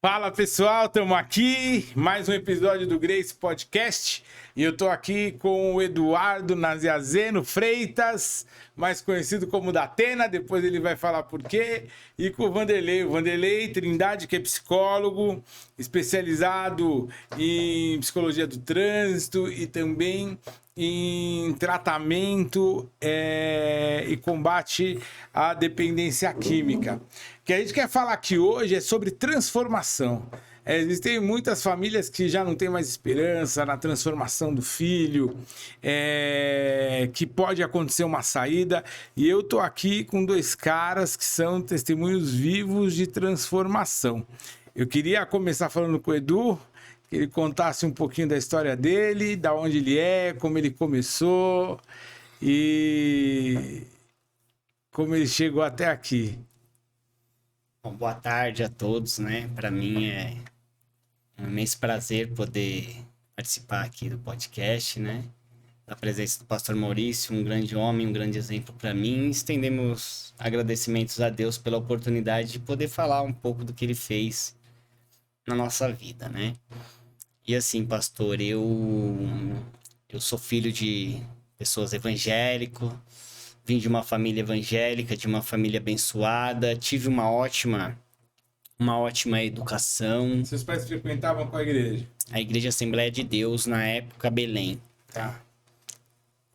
Fala pessoal, estamos aqui, mais um episódio do Grace Podcast e eu tô aqui com o Eduardo Naziazeno Freitas, mais conhecido como Datena, depois ele vai falar por quê, e com o Vanderlei Trindade, que é psicólogo, especializado em psicologia do trânsito e também em tratamento e combate à dependência química. O que a gente quer falar aqui hoje é sobre transformação. Existem muitas famílias que já não têm mais esperança na transformação do filho, que pode acontecer uma saída, e eu tô aqui com dois caras que são testemunhos vivos de transformação. Eu queria começar falando com o Edu, que ele contasse um pouquinho da história dele, da onde ele é, como ele começou e como ele chegou até aqui. Bom, boa tarde a todos, né? Para mim é um imenso prazer poder participar aqui do podcast, né? Da presença do pastor Maurício, um grande homem, um grande exemplo para mim. Estendemos agradecimentos a Deus pela oportunidade de poder falar um pouco do que ele fez na nossa vida, né? E assim, pastor, eu sou filho de pessoas evangélicas, vim de uma família evangélica, de uma família abençoada, tive uma ótima educação. Seus pais frequentavam qual igreja? A Igreja Assembleia de Deus, na época, Belém. Tá.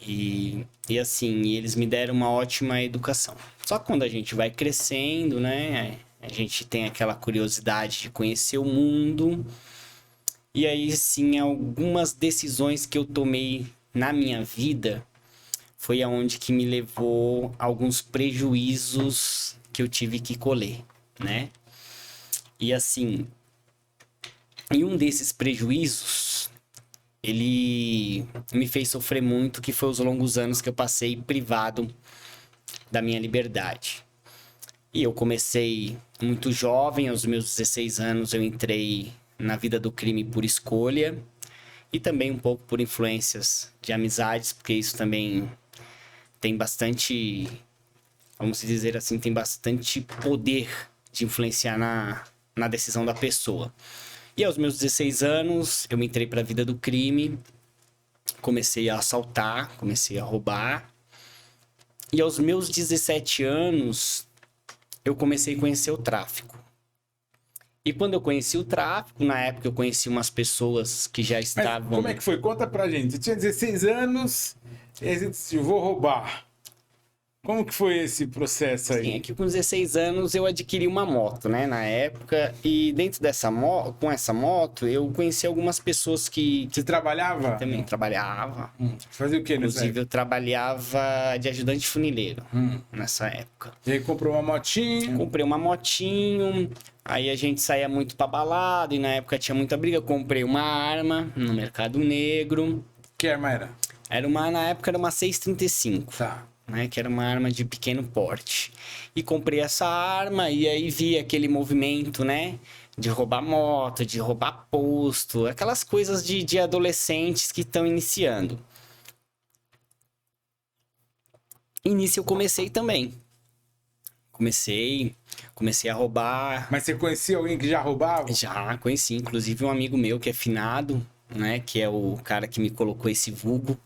E assim, eles me deram uma ótima educação. Só que quando a gente vai crescendo, né? A gente tem aquela curiosidade de conhecer o mundo. E aí, sim, algumas decisões que eu tomei na minha vida foi aonde que me levou a alguns prejuízos que eu tive que colher, né? E assim, e um desses prejuízos, ele me fez sofrer muito, que foi os longos anos que eu passei privado da minha liberdade. E eu comecei muito jovem, aos meus 16 anos eu entrei na vida do crime por escolha e também um pouco por influências de amizades, porque isso também tem bastante, vamos dizer assim, tem bastante poder de influenciar na decisão da pessoa. E aos meus 16 anos, eu me entrei para a vida do crime, comecei a assaltar, comecei a roubar. E aos meus 17 anos, eu comecei a conhecer o tráfico. E quando eu conheci o tráfico, na época eu conheci umas pessoas que já estavam... Mas como é que foi? Conta pra gente. Você tinha 16 anos e você disse, vou roubar. Como que foi esse processo aí? Sim, é que com 16 anos eu adquiri uma moto, né, na época, e dentro dessa moto, com essa moto, eu conheci algumas pessoas que Você trabalhava? também trabalhava. Fazia o quê nessa Inclusive, época? eu trabalhava de ajudante funileiro nessa época. E aí comprou uma motinha. Comprei uma motinho, aí a gente saía muito pra balada, e na época tinha muita briga. Comprei uma arma no Mercado Negro. Que arma era? Na época era uma 6,35. Tá. Né, que era uma arma de pequeno porte. E comprei essa arma e aí vi aquele movimento, né, de roubar moto, de roubar posto, aquelas coisas de adolescentes que estão iniciando. E nisso eu comecei também. Comecei a roubar. Mas você conhecia alguém que já roubava? Já conheci, inclusive, um amigo meu que é finado, né, que é o cara que me colocou esse vulgo.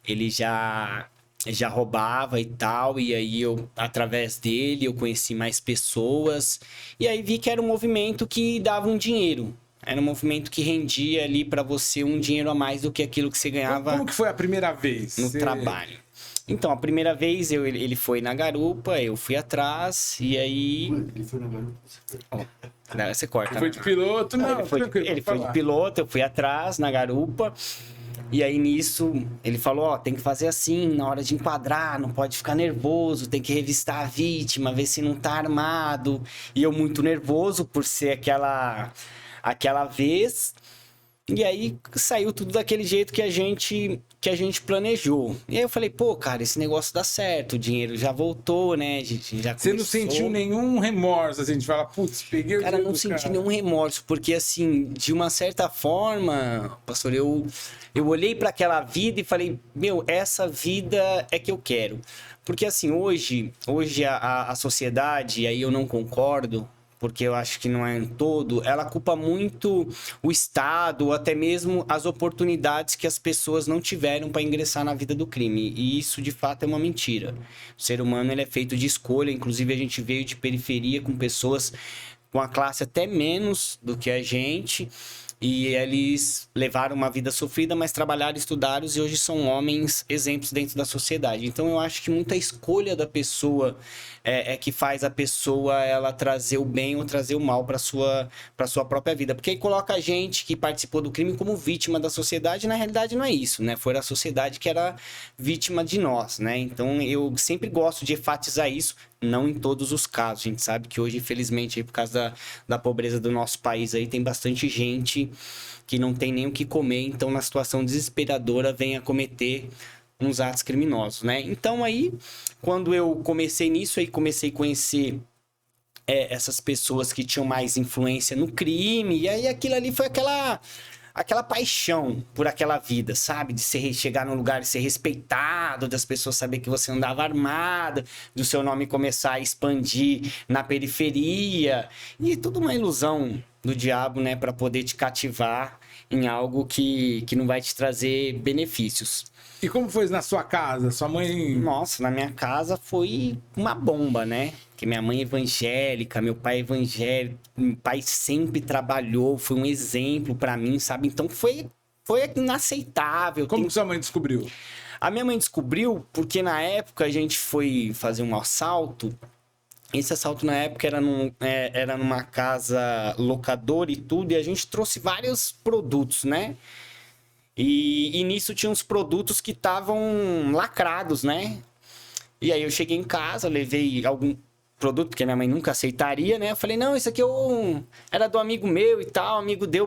Ele já roubava e tal, e aí eu, através dele, eu conheci mais pessoas, e aí vi que era um movimento que dava um dinheiro, era um movimento que rendia ali pra você um dinheiro a mais do que aquilo que você ganhava Como que foi a primeira vez? no trabalho. Então, a primeira vez ele foi na garupa, eu fui atrás, e aí... Ele foi na garupa. Não, você corta, Ele foi né? de piloto? Não, Ele foi tranquilo, pode de falar. piloto, eu fui atrás na garupa. E aí nisso, ele falou, ó, tem que fazer assim, na hora de enquadrar, não pode ficar nervoso, tem que revistar a vítima, ver se não tá armado. E eu muito nervoso por ser aquela vez. E aí saiu tudo daquele jeito que a gente planejou. E aí eu falei, pô, cara, esse negócio dá certo, o dinheiro já voltou, né? A gente já Você não começou. sentiu nenhum remorso, assim, de falar, putz, peguei o Cara, dinheiro não do senti cara. nenhum remorso, porque assim, de uma certa forma, pastor, eu olhei para aquela vida e falei, meu, essa vida é que eu quero. Porque assim, hoje a sociedade, e aí eu não concordo, porque eu acho que não é em todo, ela culpa muito o Estado, ou até mesmo as oportunidades que as pessoas não tiveram para ingressar na vida do crime. E isso, de fato, é uma mentira. O ser humano ele é feito de escolha, inclusive a gente veio de periferia com pessoas com a classe até menos do que a gente, e eles levaram uma vida sofrida, mas trabalharam, estudaram e hoje são homens exemplos dentro da sociedade. Então eu acho que muita escolha da pessoa é que faz a pessoa ela trazer o bem ou trazer o mal para sua própria vida. Porque aí coloca a gente que participou do crime como vítima da sociedade, e na realidade não é isso, né? Foi a sociedade que era vítima de nós, né? Então eu sempre gosto de enfatizar isso, não em todos os casos. A gente sabe que hoje, infelizmente, aí, por causa da pobreza do nosso país, aí tem bastante gente que não tem nem o que comer, então na situação desesperadora vem a cometer uns atos criminosos, né? Então aí, quando eu comecei nisso, aí comecei a conhecer essas pessoas que tinham mais influência no crime, e aí aquilo ali foi aquela paixão por aquela vida, sabe? De chegar num lugar e ser respeitado, das pessoas saber que você andava armada, do seu nome começar a expandir na periferia, e tudo uma ilusão do diabo, né? Para poder te cativar em algo que não vai te trazer benefícios. E como foi na sua casa? Sua mãe... Nossa, na minha casa foi uma bomba, né? Que minha mãe é evangélica, meu pai é evangélico, meu pai sempre trabalhou, foi um exemplo pra mim, sabe? Então foi inaceitável. Como que sua mãe descobriu? A minha mãe descobriu porque na época a gente foi fazer um assalto. Esse assalto na época era numa casa locadora e tudo, e a gente trouxe vários produtos, né? E nisso tinha uns produtos que estavam lacrados, né? E aí eu cheguei em casa, levei algum produto que a minha mãe nunca aceitaria, né? Eu falei, não, isso aqui era do amigo meu e tal, o amigo deu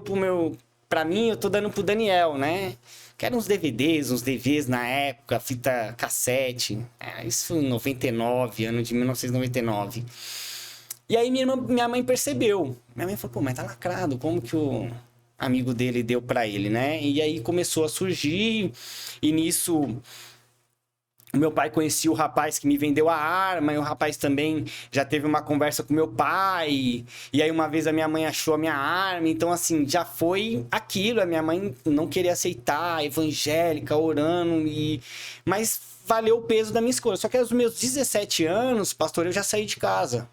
pra mim, eu tô dando pro Daniel, né? Que eram uns DVDs, uns DVs na época, fita cassete. Isso em 99, ano de 1999. E aí minha mãe percebeu. Minha mãe falou, pô, mas tá lacrado, como que o amigo dele deu pra ele, né? E aí começou a surgir, e nisso o meu pai conhecia o rapaz que me vendeu a arma, e o rapaz também já teve uma conversa com meu pai, e aí uma vez a minha mãe achou a minha arma, então assim, já foi aquilo, a minha mãe não queria aceitar, evangélica, orando, mas valeu o peso da minha escolha. Só que aos meus 17 anos, pastor, eu já saí de casa.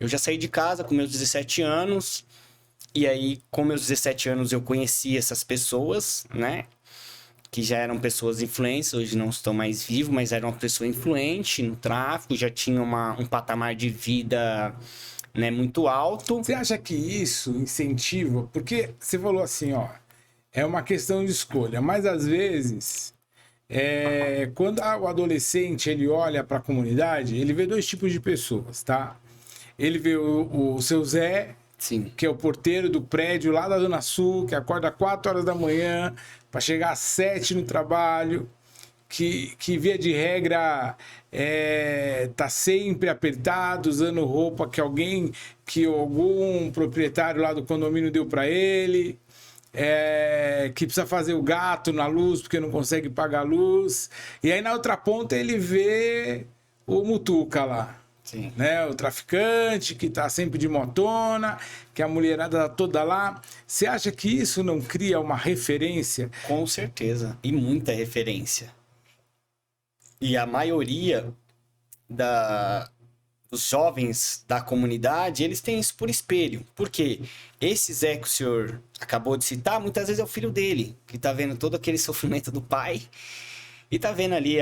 Eu já saí de casa com meus 17 anos, e aí com meus 17 anos eu conheci essas pessoas, né? Que já eram pessoas influentes, hoje não estão mais vivos, mas eram uma pessoa influente no tráfico, já tinham um patamar de vida, né, muito alto. Você acha que isso incentiva? Porque você falou assim, ó, é uma questão de escolha, mas às vezes, quando o adolescente ele olha para a comunidade, ele vê dois tipos de pessoas, tá? Ele vê o seu Zé, Sim. que é o porteiro do prédio lá da Zona Sul, que acorda 4 horas da manhã para chegar às 7 no trabalho, que via de regra tá sempre apertado, usando roupa que algum proprietário lá do condomínio deu para ele, que precisa fazer o gato na luz porque não consegue pagar a luz. E aí na outra ponta ele vê o Mutuca lá. Sim. Né? O traficante que tá sempre de motona, que a mulherada tá toda lá. Você acha que isso não cria uma referência? Com certeza. E muita referência. E a maioria dos jovens da comunidade, eles têm isso por espelho. Por quê? Esse Zé que o senhor acabou de citar, muitas vezes é o filho dele, que tá vendo todo aquele sofrimento do pai e tá vendo ali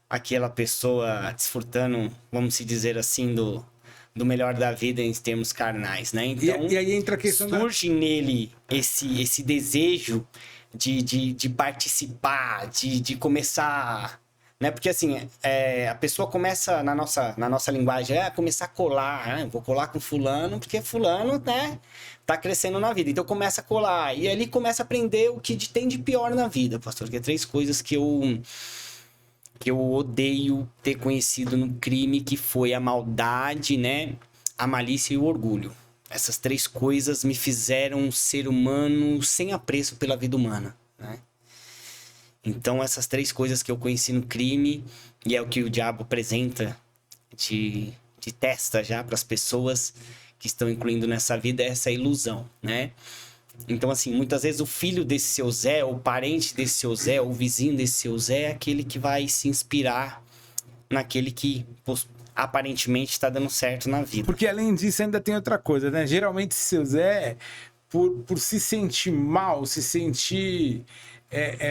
aquela pessoa desfrutando, vamos se dizer assim, do melhor da vida em termos carnais, né? Então, e aí entra a questão surge nele esse desejo de participar, de começar, né? Porque assim, a pessoa começa na nossa linguagem, começar a colar, né? Vou colar com fulano, porque fulano, né, tá crescendo na vida. Então começa a colar, e ali começa a aprender o que tem de pior na vida, pastor, que é 3 coisas que eu odeio ter conhecido no crime, que foi a maldade, né? A malícia e o orgulho. Essas 3 coisas me fizeram um ser humano sem apreço pela vida humana, né? Então, essas 3 coisas que eu conheci no crime, e é o que o diabo apresenta de de testa já para as pessoas que estão incluindo nessa vida essa ilusão, né? Então, assim, muitas vezes o filho desse seu Zé, o parente desse seu Zé, o vizinho desse seu Zé é aquele que vai se inspirar naquele que aparentemente está dando certo na vida. Porque além disso ainda tem outra coisa, né? Geralmente seu Zé, por se sentir mal, se sentir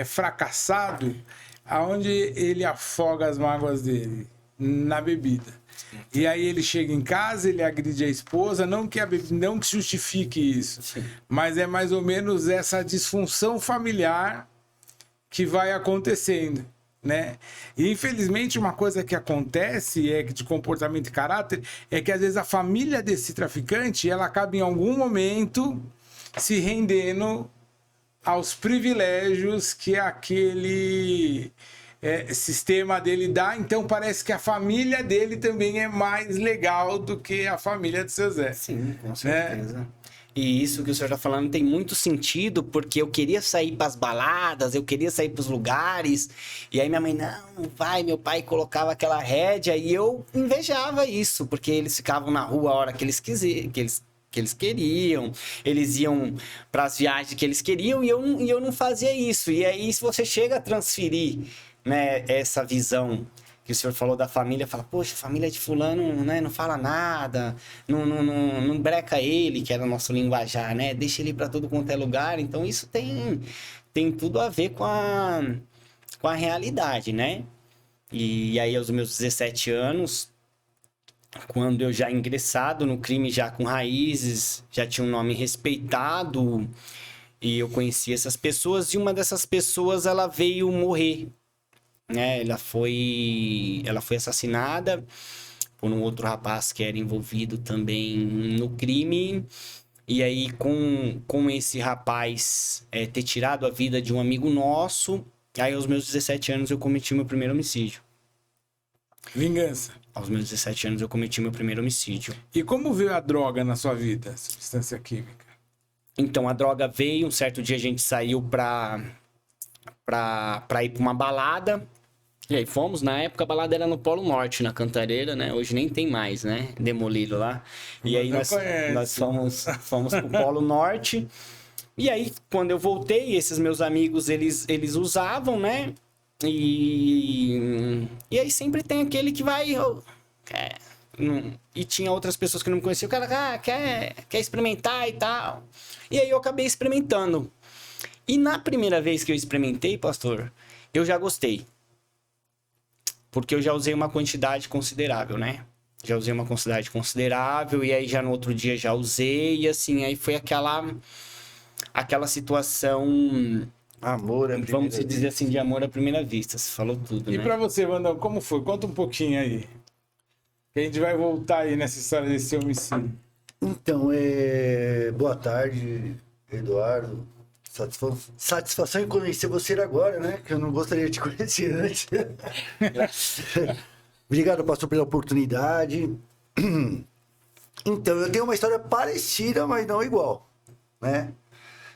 fracassado, aonde ele afoga as mágoas dele? Na bebida. E aí ele chega em casa, ele agride a esposa, não que justifique isso, sim, mas é mais ou menos essa disfunção familiar que vai acontecendo, né? E infelizmente uma coisa que acontece de comportamento e caráter é que às vezes a família desse traficante, ela acaba em algum momento se rendendo aos privilégios que aquele sistema dele dá, então parece que a família dele também é mais legal do que a família de seu Zé. Sim, com certeza. Né? E isso que o senhor está falando tem muito sentido, porque eu queria sair para as baladas, eu queria sair para os lugares, e aí minha mãe, não vai, meu pai colocava aquela rédea, e eu invejava isso, porque eles ficavam na rua a hora que eles queriam, eles iam para as viagens que eles queriam, e eu não fazia isso. E aí, se você chega a transferir, né, essa visão que o senhor falou da família, fala, poxa, a família de fulano, né, não fala nada, não breca ele, que era o nosso linguajar, né, deixa ele para todo quanto é lugar. Então isso tem tudo a ver com a realidade, né? E aí aos meus 17 anos, quando eu já ingressado no crime, já com raízes, já tinha um nome respeitado, e eu conheci essas pessoas, e uma dessas pessoas, ela veio morrer, né? Ela foi assassinada por um outro rapaz que era envolvido também no crime. E aí, com esse rapaz ter tirado a vida de um amigo nosso, aí aos meus 17 anos eu cometi meu primeiro homicídio. Vingança. Aos meus 17 anos eu cometi meu primeiro homicídio. E como veio a droga na sua vida, a substância química? Então, a droga veio, um certo dia a gente saiu pra ir pra uma balada. E aí fomos, na época a balada era no Polo Norte, na Cantareira, né? Hoje nem tem mais, né? Demolido lá. E aí nós fomos pro Polo Norte. E aí, quando eu voltei, esses meus amigos, eles usavam, né? E aí sempre tem aquele que vai... E tinha outras pessoas que não me conheciam. O cara quer experimentar e tal. E aí eu acabei experimentando. E na primeira vez que eu experimentei, pastor, eu já gostei. Porque eu já usei uma quantidade considerável, né? Já usei uma quantidade considerável, e aí já no outro dia já usei, e assim, aí foi aquela situação... Amor à primeira vista. Vamos dizer assim, de amor à primeira vista. Você falou tudo, né? E pra você, Vandão, como foi? Conta um pouquinho aí. Que a gente vai voltar aí nessa história desse homicídio. Então, boa tarde, Eduardo. Satisfação em conhecer você agora, né? Que eu não gostaria de te conhecer antes. Obrigado, pastor, pela oportunidade. Então, eu tenho uma história parecida, mas não igual, né?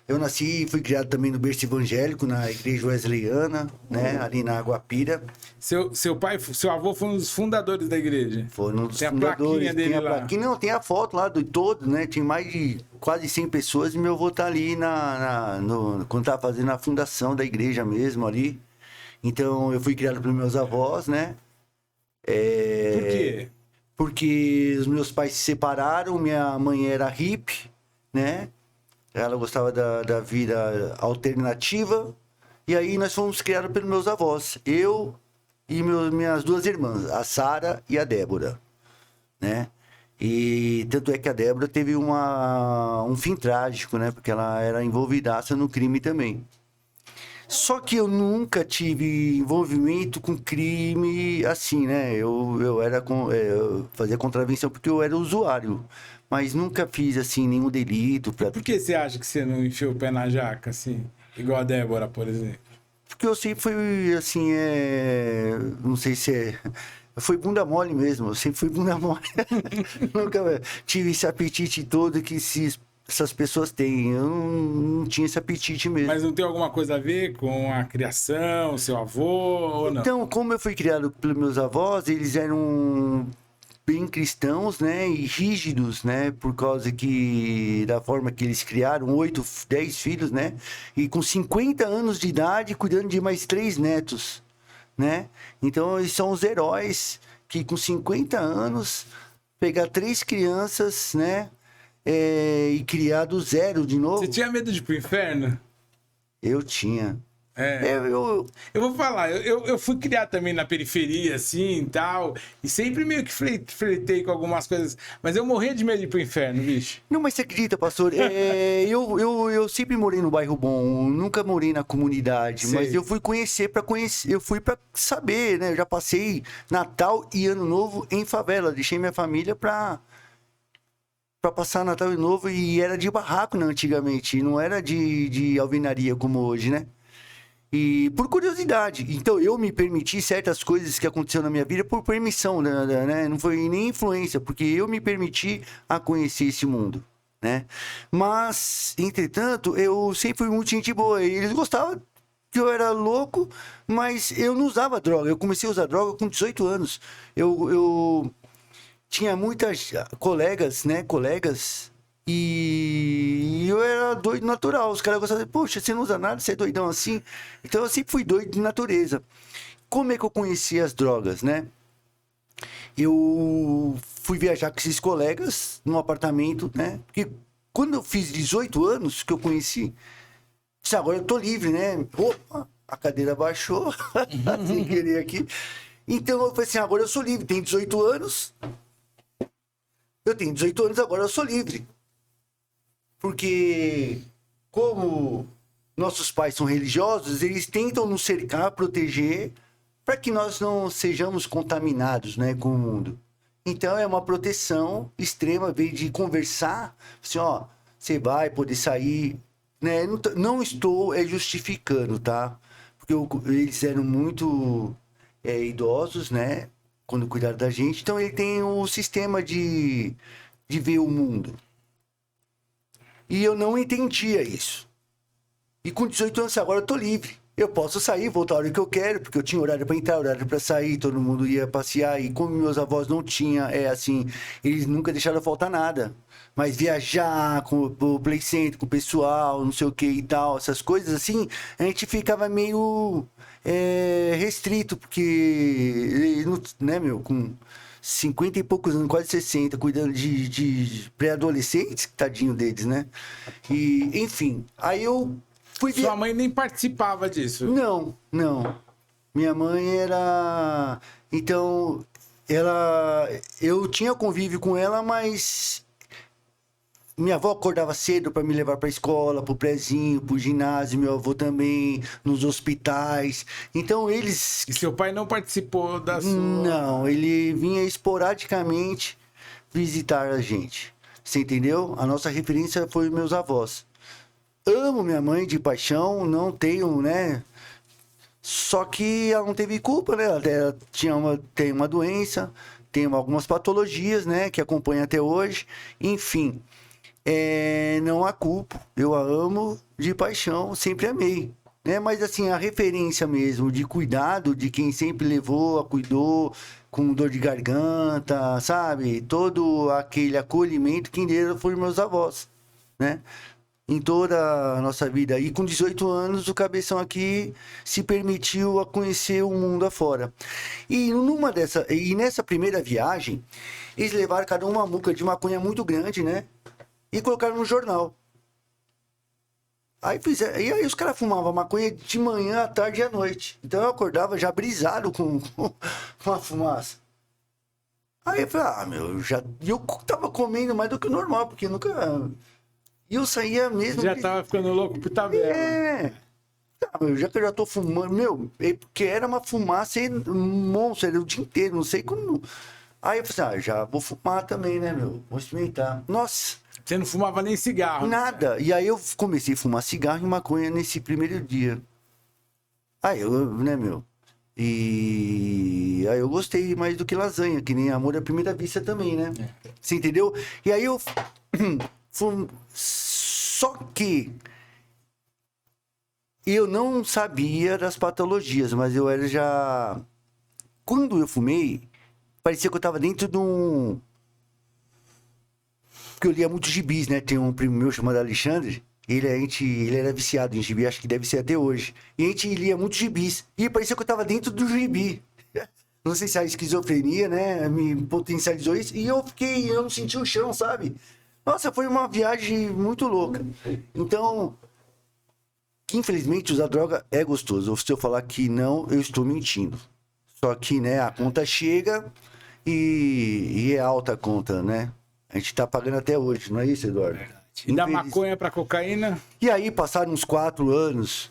Eu nasci e fui criado também no berço evangélico, na igreja wesleyana, né? Ali na Aguapira. Seu avô foi um dos fundadores da igreja? Foi um dos tem fundadores. A plaquinha dele tem a lá. Plaquinha, não, tem a foto lá de todos, né? Tinha mais de quase 100 pessoas e meu avô tá ali quando tava fazendo a fundação da igreja mesmo ali. Então, eu fui criado pelos meus avós, né? Por quê? Porque os meus pais se separaram, minha mãe era hippie, né? Ela gostava da vida alternativa. E aí nós fomos criados pelos meus avós. Eu e minhas duas irmãs, a Sara e a Débora, né? E tanto é que a Débora teve um fim trágico, né? Porque ela era envolvidaça no crime também. Só que eu nunca tive envolvimento com crime assim, né? Eu fazia contravenção porque eu era usuário. Mas nunca fiz, assim, nenhum delito. Por que você acha que você não enfiou o pé na jaca, assim? Igual a Débora, por exemplo? Porque eu sempre fui, assim, não sei se é... Foi bunda mole mesmo, eu sempre fui bunda mole. Nunca tive esse apetite todo que essas pessoas têm. Eu não tinha esse apetite mesmo. Mas não tem alguma coisa a ver com a criação, seu avô, ou não? Então, como eu fui criado pelos meus avós, eles eram... bem cristãos, né, e rígidos, né, por causa que da forma que eles criaram 8, 10 filhos, né, e com 50 anos de idade cuidando de mais 3 netos, né? Então eles são os heróis que com 50 anos pegar 3 crianças, né, e criar do zero de novo. Você tinha medo de ir pro inferno? Eu tinha. É. Eu vou falar, eu fui criado também na periferia, assim, e tal, e sempre meio que flertei com algumas coisas, mas eu morria de medo de ir pro inferno, bicho. Não, mas você acredita, pastor? Eu sempre morei no bairro bom, nunca morei na comunidade, Sei. mas eu fui conhecer, eu fui para saber, né? Eu já passei Natal e Ano Novo em favela, deixei minha família para passar Natal e Ano Novo e era de barraco, né, antigamente, não era de alvenaria como hoje, né? E por curiosidade. Então, eu me permiti certas coisas que aconteceram na minha vida por permissão, né? Não foi nem influência, porque eu me permiti a conhecer esse mundo, né? Mas, entretanto, eu sempre fui muito gente boa. E eles gostavam que eu era louco, mas eu não usava droga. Eu comecei a usar droga com 18 anos. Eu tinha muitas colegas, né? E eu era doido natural. Os caras gostavam de, poxa, você não usa nada, você é doidão assim. Então eu sempre fui doido de natureza. Como é que eu conheci as drogas, né? Eu fui viajar com esses colegas num apartamento, né? Porque quando eu fiz 18 anos que eu conheci, disse, agora eu tô livre, né? Opa, a cadeira baixou, sem querer aqui. Então eu falei assim, agora eu sou livre, tenho 18 anos. Eu tenho 18 anos, agora eu sou livre. Porque, como nossos pais são religiosos, eles tentam nos cercar, proteger, para que nós não sejamos contaminados, né, com o mundo. Então, é uma proteção extrema, em vez de conversar, assim, ó, você vai poder sair, né? Não estou justificando, tá? Porque eles eram muito idosos, né, quando cuidaram da gente. Então, ele tem um sistema de ver o mundo. E eu não entendia isso. E com 18 anos, agora eu tô livre. Eu posso sair, voltar a hora que eu quero, porque eu tinha horário para entrar, horário para sair, todo mundo ia passear. E como meus avós não tinham, assim, eles nunca deixaram faltar nada. Mas viajar com o play center, com o pessoal, não sei o que e tal, essas coisas assim, a gente ficava meio restrito, porque, né, meu, com 50 e poucos anos, quase 60, cuidando de pré-adolescentes, tadinho deles, né? E, enfim, aí eu fui ver. Sua mãe nem participava disso? Não. Minha mãe era... Então, eu tinha convívio com ela, mas minha avó acordava cedo para me levar para a escola, para o prézinho, para o ginásio, meu avô também, nos hospitais. Então, eles... E seu pai não participou da sua... Não, ele vinha esporadicamente visitar a gente. Você entendeu? A nossa referência foi meus avós. Amo minha mãe de paixão, não tenho, né? Só que ela não teve culpa, né? Ela tem uma doença, tem algumas patologias, né? Que acompanha até hoje. Enfim, não há culpa. Eu a amo de paixão, sempre amei. Né? Mas assim, a referência mesmo de cuidado de quem sempre levou, cuidou, com dor de garganta, sabe? Todo aquele acolhimento, quem dera foram meus avós, né? Em toda a nossa vida. E com 18 anos, o Cabeção aqui se permitiu a conhecer o mundo afora. E nessa primeira viagem, eles levaram cada uma muca de maconha muito grande, né? E colocaram no jornal. E aí os caras fumavam maconha de manhã, à tarde e à noite. Então eu acordava já brisado com a fumaça. Aí eu falei, eu tava comendo mais do que o normal, porque eu nunca... E eu saía mesmo... Já tava ficando louco por tabela. Já que eu já tô fumando... porque era uma fumaça monstro, era o dia inteiro, não sei como... Aí eu falei já vou fumar também, né, meu? Vou experimentar. Nossa! Você não fumava nem cigarro? Nada. E aí eu comecei a fumar cigarro e maconha nesse primeiro dia. Aí né, meu? E aí eu gostei mais do que lasanha, que nem amor à primeira vista também, né? Você entendeu? E aí eu... Só que eu não sabia das patologias, mas eu era já... Quando eu fumei, parecia que eu tava dentro de um... Porque eu lia muito gibis, né? Tem um primo meu chamado Alexandre, ele era viciado em gibi, acho que deve ser até hoje. E a gente lia muito gibis. E parecia que eu tava dentro do gibi. Não sei se a esquizofrenia, né, me potencializou isso. E eu não senti o chão, sabe? Nossa, foi uma viagem muito louca. Então, que infelizmente usar droga é gostoso. Se eu falar que não, eu estou mentindo. Só que, né, a conta chega e é alta a conta, né? A gente tá pagando até hoje, não é isso, Eduardo? E da maconha pra cocaína? E aí passaram uns 4 anos,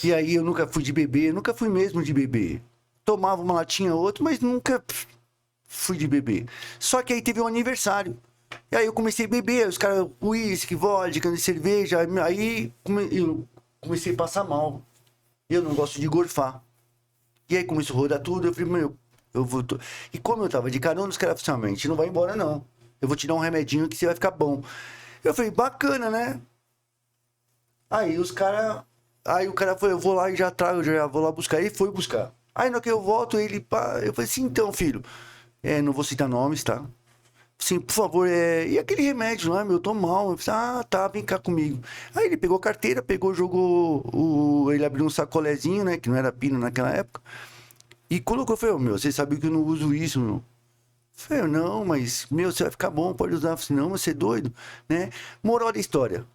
e aí eu nunca fui de beber, nunca fui mesmo de beber. Tomava uma latinha ou outra, mas nunca fui de beber. Só que aí teve um aniversário. E aí eu comecei a beber, os caras, uísque, vodka, cerveja, aí eu comecei a passar mal. Eu não gosto de gorfar. E aí começou a rodar tudo, eu falei, meu, eu vou... E como eu tava de carona, os caras falaram assim, a gente não vai embora não. Eu vou te dar um remedinho que você vai ficar bom. Eu falei, bacana, né? Aí os caras... Aí o cara falou, eu vou lá e já trago, já vou lá buscar. Ele foi buscar. Aí no que eu volto, ele... Pá, eu falei assim, então, filho, não vou citar nomes, tá? Assim, por favor, e aquele remédio lá, meu, eu tô mal. Eu falei, tá, vem cá comigo. Aí ele pegou a carteira, jogou ele abriu um sacolezinho, né, que não era pino naquela época, e colocou, eu falei, meu, você sabe que eu não uso isso, meu. Eu falei, não, mas, meu, você vai ficar bom, pode usar. Eu falei, não, você é doido, né? Moral da história.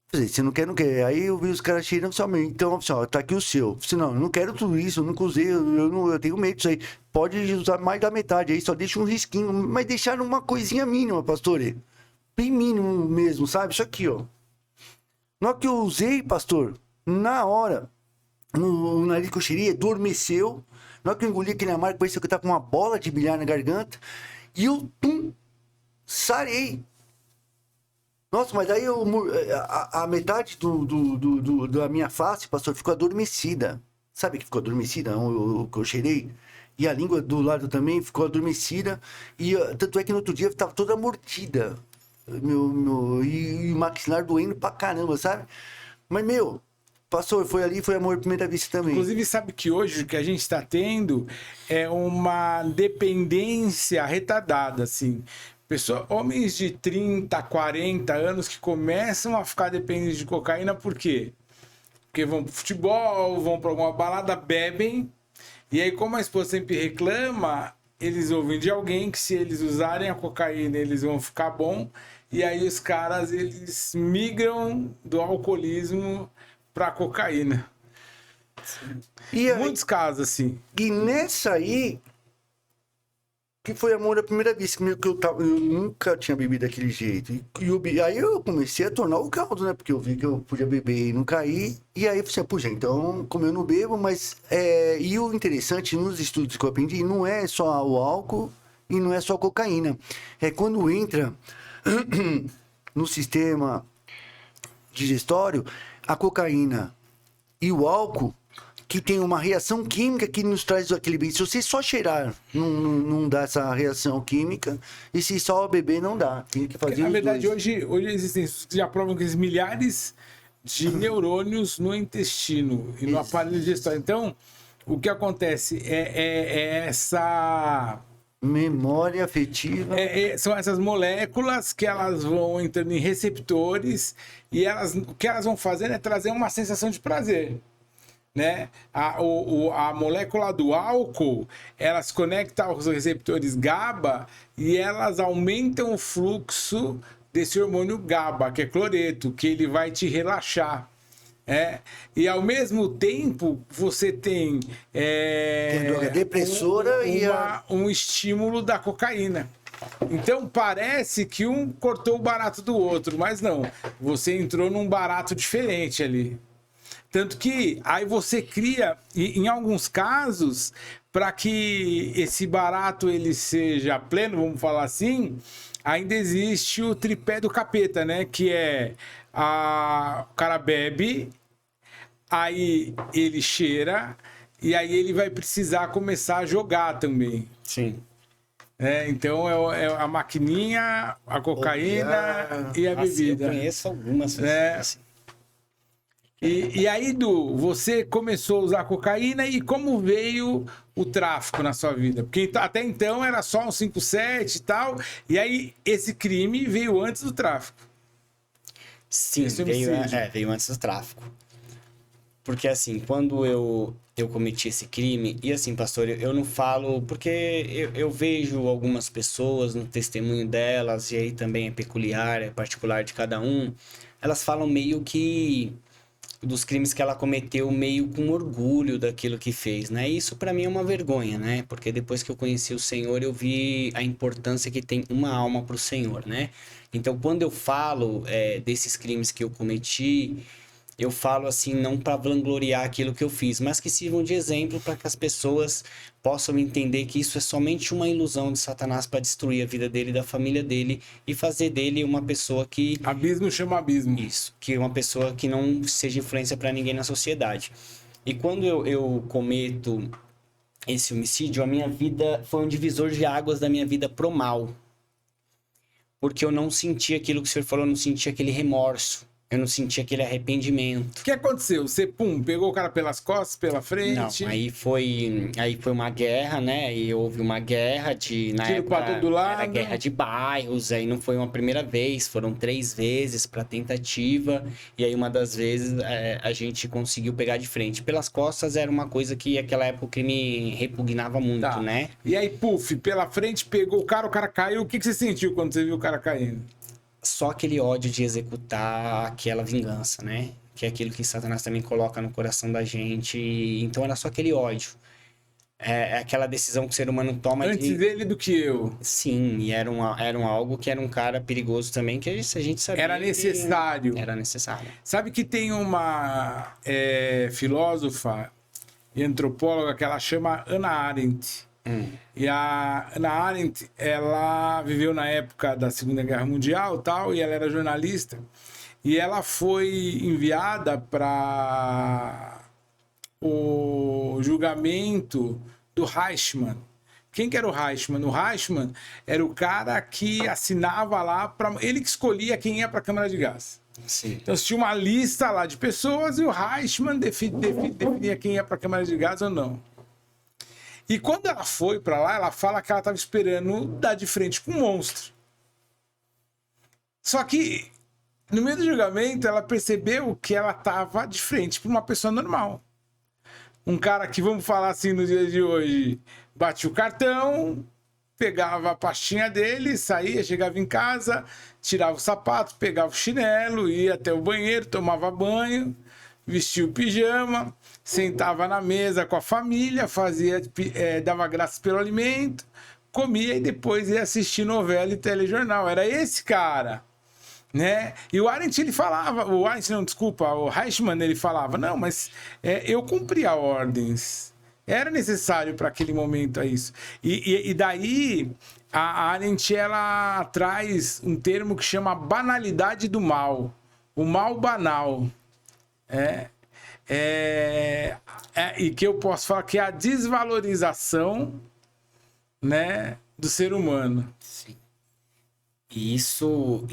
Falei, você não quer, não quer. Aí eu vi os caras cheirando só meio. Então, ó, tá aqui o seu. Eu falei, não, eu não quero tudo isso, eu nunca usei, eu tenho medo disso aí. Pode usar mais da metade aí, só deixa um risquinho. Mas deixaram uma coisinha mínima, pastor. Bem mínimo mesmo, sabe? Isso aqui, ó. Na hora que eu usei, pastor, na hora, no nariz que eu cheirei, adormeceu. Na hora que eu engoli aquele amargo, parecia que eu tava com uma bola de bilhar na garganta. E eu, sarei. Nossa, mas aí a metade da minha face, pastor, ficou adormecida. Sabe que ficou adormecida? O que eu cheirei? E a língua do lado também ficou adormecida. E tanto é que no outro dia eu tava toda mordida. E o maxilar doendo pra caramba, sabe? Mas, meu, pastor, foi ali, foi amor à primeira vista também. Inclusive, sabe que hoje o que a gente está tendo é uma dependência retardada, assim. Homens de 30, 40 anos que começam a ficar dependentes de cocaína, por quê? Porque vão pro futebol, vão para alguma balada, bebem, e aí como a esposa sempre reclama, eles ouvem de alguém que se eles usarem a cocaína, eles vão ficar bom, e aí os caras, eles migram do alcoolismo pra cocaína. E aí, muitos casos, assim. E nessa aí, que foi amor à primeira vista, que eu nunca tinha bebido daquele jeito. Aí eu comecei a tornar o caldo, né? Porque eu vi que eu podia beber e não cair. E aí eu falei, puxa, então, como eu não bebo, mas... E o interessante nos estudos que eu aprendi, não é só o álcool e não é só a cocaína. É quando entra no sistema digestório, a cocaína e o álcool, que tem uma reação química que nos traz aquele bem. Se você só cheirar, não dá essa reação química. E se só beber, não dá. Tem que fazer. Na verdade, dois. hoje existem estudos que já provam que existem milhares de neurônios no intestino e no aparelho digestório. Então, o que acontece é essa... Memória afetiva. São essas moléculas que elas vão entrando em receptores e o que elas vão fazer é trazer uma sensação de prazer. Né? A molécula do álcool, ela se conecta aos receptores GABA e elas aumentam o fluxo desse hormônio GABA, que é cloreto, que ele vai te relaxar. E ao mesmo tempo você tem a droga depressora um estímulo da cocaína. Então parece que um cortou o barato do outro, mas não, você entrou num barato diferente ali. Tanto que aí você cria, em alguns casos, para que esse barato ele seja pleno, vamos falar assim, ainda existe o tripé do capeta, né? Que o cara bebe, aí ele cheira, e aí ele vai precisar começar a jogar também. Sim. Então é a maquininha, a cocaína e a bebida. Eu conheço algumas pessoas assim. E aí, Du, você começou a usar cocaína e como veio o tráfico na sua vida? Porque até então era só um 57 e tal, e aí esse crime veio antes do tráfico. Sim, Esse veio, homicídio. veio antes do tráfico. Porque assim, quando eu cometi esse crime, e assim, pastor, eu não falo, porque eu vejo algumas pessoas no testemunho delas, e aí também é peculiar, é particular de cada um, elas falam meio que dos crimes que ela cometeu, meio com orgulho daquilo que fez, né? Isso pra mim é uma vergonha, né? Porque depois que eu conheci o Senhor, eu vi a importância que tem uma alma pro Senhor, né? Então, quando eu falo desses crimes que eu cometi, eu falo assim, não para vangloriar aquilo que eu fiz, mas que sirvam de exemplo para que as pessoas possam entender que isso é somente uma ilusão de Satanás para destruir a vida dele e da família dele e fazer dele uma pessoa que Abismo chama abismo. isso, que uma pessoa que não seja influência para ninguém na sociedade. E quando eu cometo esse homicídio, a minha vida foi um divisor de águas da minha vida pro mal. Porque eu não senti aquilo que o senhor falou, eu não senti aquele remorso. Eu não senti aquele arrependimento. O que aconteceu? Você, pegou o cara pelas costas, pela Não, frente? aí foi uma guerra, né? E houve uma guerra na Tiro época pra todo lado. era guerra de bairros, aí não foi uma primeira vez, foram 3 vezes para tentativa, e aí uma das vezes a gente conseguiu pegar de frente. Pelas costas era uma coisa que naquela época o crime repugnava muito, Tá. né? E aí, pela frente, pegou o cara caiu. O que você sentiu quando você viu o cara caindo? Só aquele ódio de executar aquela vingança, né? Que é aquilo que Satanás também coloca no coração da gente. Então era só aquele ódio. É aquela decisão que o ser humano toma Antes dele do que eu. Sim, e era algo que era um cara perigoso também, que a gente sabia Era que necessário. era necessário. Sabe que tem uma filósofa e antropóloga que ela chama Hannah Arendt. E a Hannah Arendt, ela viveu na época da Segunda Guerra Mundial tal, e ela era jornalista. E ela foi enviada para o julgamento do Eichmann. Quem que era o Eichmann? O Eichmann era o cara que assinava lá, ele que escolhia quem ia para a Câmara de Gás. Sim. Então tinha uma lista lá de pessoas e o Eichmann definia quem ia para a Câmara de Gás ou não. E quando ela foi para lá, ela fala que ela estava esperando dar de frente com um monstro. Só que no meio do julgamento ela percebeu que ela estava de frente para uma pessoa normal. Um cara que, vamos falar assim nos dias de hoje, batia o cartão, pegava a pastinha dele, saía, chegava em casa, tirava o sapato, pegava o chinelo, ia até o banheiro, tomava banho, vestia o pijama, sentava na mesa com a família, dava graças pelo alimento, comia e depois ia assistir novela e telejornal. Era esse cara, né? E o Arendt, ele falava, o Eichmann, ele falava, não, mas eu cumpria ordens. Era necessário para aquele momento isso. E daí a Arendt, ela traz um termo que chama banalidade do mal. O mal banal. E que eu posso falar que é a desvalorização, né, do ser humano. Sim. E isso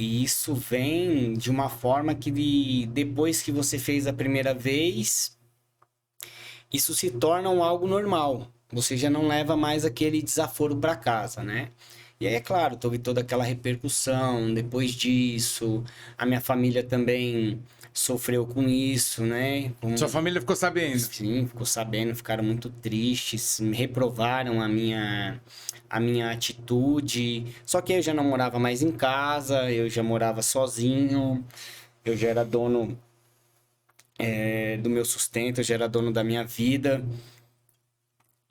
vem de uma forma que depois que você fez a primeira vez, isso se torna algo normal. Você já não leva mais aquele desaforo para casa, né? E aí, é claro, teve toda aquela repercussão depois disso. A minha família também sofreu com isso, né? Sua família ficou sabendo? Sim, ficou sabendo, ficaram muito tristes, me reprovaram a minha atitude. Só que eu já não morava mais em casa, eu já morava sozinho, eu já era dono do meu sustento, eu já era dono da minha vida.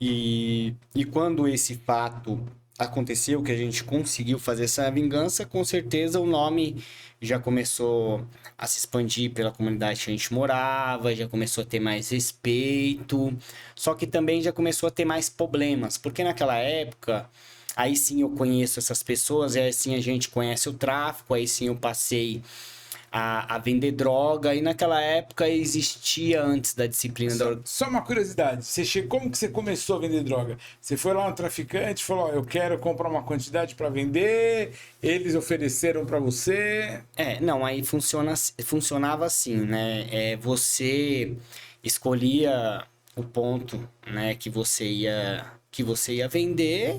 E quando esse fato aconteceu, que a gente conseguiu fazer essa vingança, com certeza o nome já começou a se expandir pela comunidade que a gente morava, já começou a ter mais respeito, só que também já começou a ter mais problemas, porque naquela época, aí sim eu conheço essas pessoas, aí sim a gente conhece o tráfico, aí sim eu passei a vender droga. E naquela época existia antes da disciplina da... Só uma curiosidade, como que você começou a vender droga? Você foi lá no traficante e falou, ó, eu quero comprar uma quantidade para vender, eles ofereceram para você? Não, aí funcionava assim, né? Você escolhia o ponto, né, que você ia vender,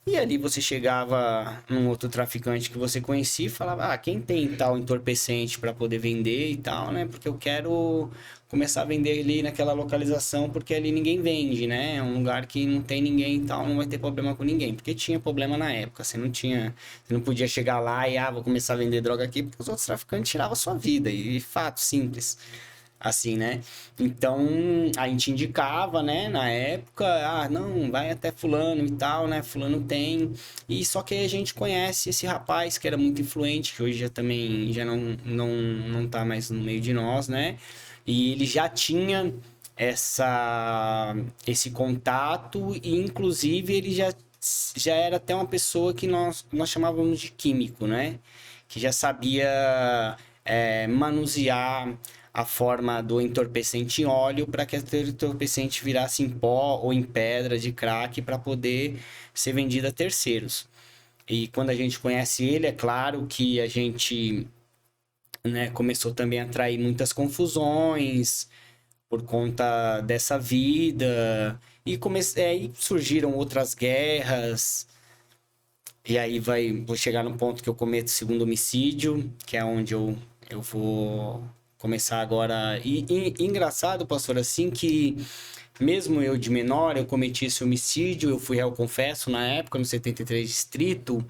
e ali você chegava num outro traficante que você conhecia e falava, quem tem tal entorpecente para poder vender e tal, né? Porque eu quero começar a vender ali naquela localização, porque ali ninguém vende, né? É um lugar que não tem ninguém e tal, não vai ter problema com ninguém. Porque tinha problema na época, você não podia chegar lá e, vou começar a vender droga aqui, porque os outros traficantes tiravam a sua vida, e fato simples. Assim, né? Então, a gente indicava, né? Na época, não, vai até fulano e tal, né? Fulano tem. E só que a gente conhece esse rapaz que era muito influente, que hoje já não tá mais no meio de nós, né? E ele já tinha esse contato e, inclusive, ele já era até uma pessoa que nós chamávamos de químico, né? Que já sabia manusear a forma do entorpecente em óleo para que aquele entorpecente virasse em pó ou em pedra de crack para poder ser vendido a terceiros. E quando a gente conhece ele, é claro que a gente, né, começou também a atrair muitas confusões por conta dessa vida. E aí surgiram outras guerras. E aí vou chegar no ponto que eu cometo o segundo homicídio, que é onde eu vou começar agora. E engraçado, pastor, assim, que mesmo eu de menor, eu cometi esse homicídio, eu fui réu confesso na época, no 73 Distrito,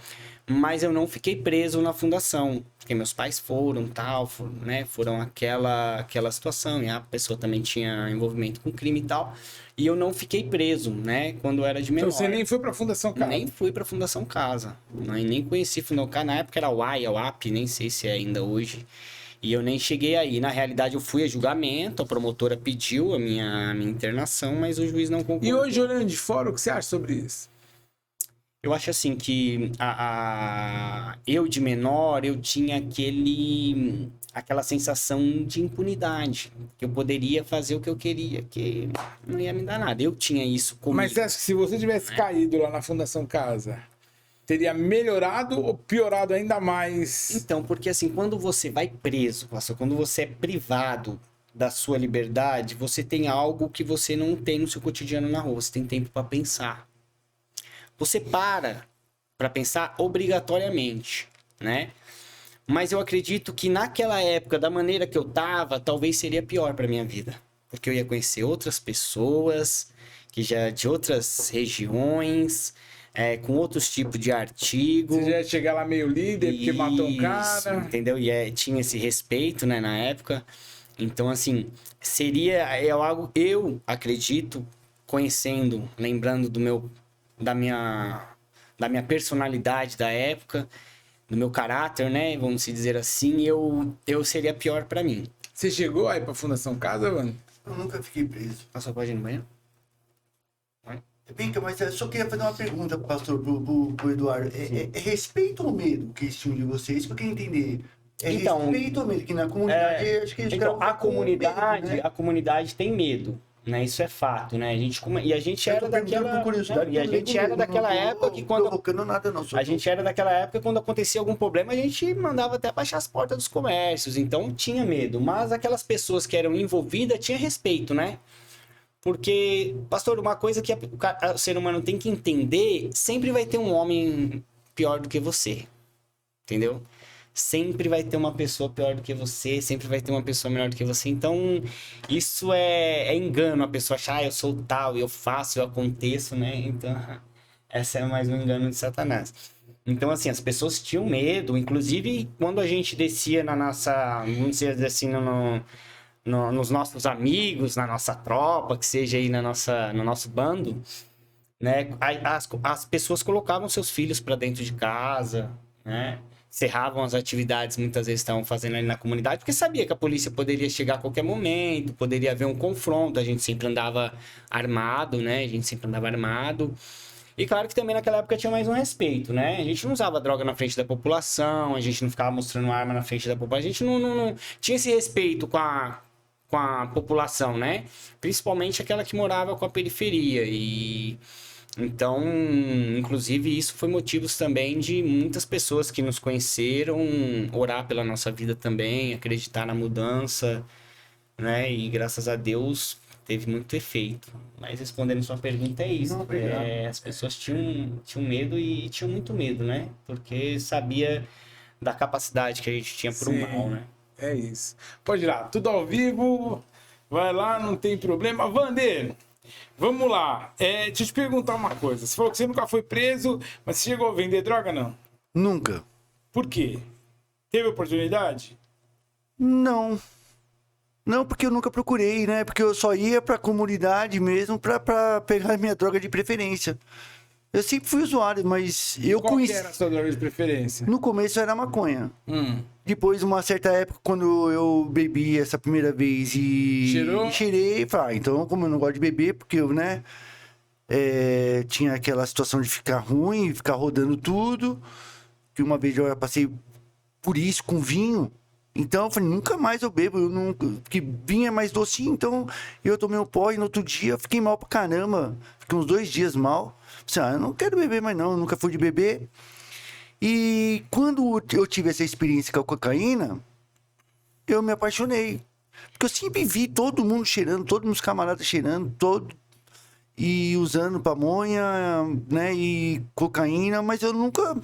mas eu não fiquei preso na fundação, porque meus pais foram, tal, né, foram aquela situação, e a pessoa também tinha envolvimento com crime e tal, e eu não fiquei preso, né, quando eu era de menor. Então você nem foi pra Fundação Casa? Nem fui pra Fundação Casa, nem conheci Fundação Casa, na época era o UAI, o AP, nem sei se é ainda hoje. E eu nem cheguei aí. Na realidade, eu fui a julgamento, a promotora pediu a minha internação, mas o juiz não concordou. E hoje, olhando de fora, o que você acha sobre isso? Eu acho assim que eu de menor, eu tinha aquela sensação de impunidade. Que eu poderia fazer o que eu queria, que não ia me dar nada. Eu tinha isso comigo. Mas você acha que se você tivesse caído lá na Fundação Casa, teria melhorado ou piorado ainda mais? Então, porque assim, quando você vai preso, pastor, quando você é privado da sua liberdade, você tem algo que você não tem no seu cotidiano na rua. Você tem tempo para pensar. Você para pensar obrigatoriamente, né? Mas eu acredito que naquela época, da maneira que eu tava, talvez seria pior para minha vida. Porque eu ia conhecer outras pessoas, que já de outras regiões, com outros tipos de artigo. Você já ia chegar lá meio líder, porque matou um cara. Entendeu? E tinha esse respeito, né, na época. Então, assim, seria algo, eu acredito, conhecendo, lembrando da minha personalidade da época, do meu caráter, né, vamos dizer assim, eu seria pior pra mim. Você chegou aí pra Fundação Casa, mano? Eu nunca fiquei preso. Passou pode ir no banheiro? Vem cá, mas eu só queria fazer uma pergunta, pastor, pro Eduardo. É respeito ou medo que eles tinham de vocês? Isso que eu queria entender. Então, Respeito ou medo? Que na comunidade, acho que eles então, ficaram a comunidade, medo, né? a comunidade tem medo, né? Isso é fato, né? A gente era daquela, curiosidade, e a gente era daquela época que quando provocando nada, não. a gente era daquela época quando acontecia algum problema, a gente mandava até baixar as portas dos comércios, então tinha medo, mas aquelas pessoas que eram envolvidas tinha respeito, né? Porque, pastor, uma coisa que o ser humano tem que entender, sempre vai ter um homem pior do que você, entendeu? Sempre vai ter uma pessoa pior do que você, sempre vai ter uma pessoa melhor do que você. Então, isso é engano, a pessoa achar, eu sou tal, eu faço, eu aconteço, né? Então, essa é mais um engano de Satanás. Então, assim, as pessoas tinham medo, inclusive quando a gente descia na nossa, vamos dizer assim, nos nossos amigos, na nossa tropa, que seja aí no nosso bando, né? As pessoas colocavam seus filhos para dentro de casa, né? Encerravam as atividades, muitas vezes estavam fazendo ali na comunidade, porque sabia que a polícia poderia chegar a qualquer momento, poderia haver um confronto, a gente sempre andava armado, né? A gente sempre andava armado. E claro que também naquela época tinha mais um respeito, né? A gente não usava droga na frente da população, a gente não ficava mostrando arma na frente da população, a gente não tinha esse respeito com a população, né? Principalmente aquela que morava com a periferia. E então, inclusive, isso foi motivos também de muitas pessoas que nos conheceram orar pela nossa vida também, acreditar na mudança, né? E graças a Deus teve muito efeito. Mas respondendo sua pergunta é isso. As pessoas tinham medo e tinham muito medo, né? Porque sabia da capacidade que a gente tinha pro Sim. mal, né? É isso. Pode ir lá, tudo ao vivo. Vai lá, não tem problema. Vander, vamos lá. Deixa eu te perguntar uma coisa. Você falou que você nunca foi preso, mas você chegou a vender droga, não? Nunca. Por quê? Teve oportunidade? Não. Não, porque eu nunca procurei, né? Porque eu só ia pra comunidade mesmo pra pegar minha droga de preferência. Eu sempre fui usuário, mas eu Qual que conheci... era a sua droga de preferência? No começo era maconha. Hum. Depois, uma certa época, quando eu bebi essa primeira vez e Cheirou? cheirei, falei, então, como eu não gosto de beber, porque eu, né, tinha aquela situação de ficar ruim, ficar rodando tudo, que uma vez eu passei por isso com vinho, então eu falei, nunca mais eu bebo, porque vinho é mais docinho, então eu tomei um pó e no outro dia eu fiquei mal pra caramba, fiquei uns 2 dias mal, falei, eu não quero beber mais não, eu nunca fui de beber. E quando eu tive essa experiência com a cocaína, eu me apaixonei. Porque eu sempre vi todo mundo cheirando, todos meus camaradas cheirando, e usando pamonha, né, e cocaína, mas eu nunca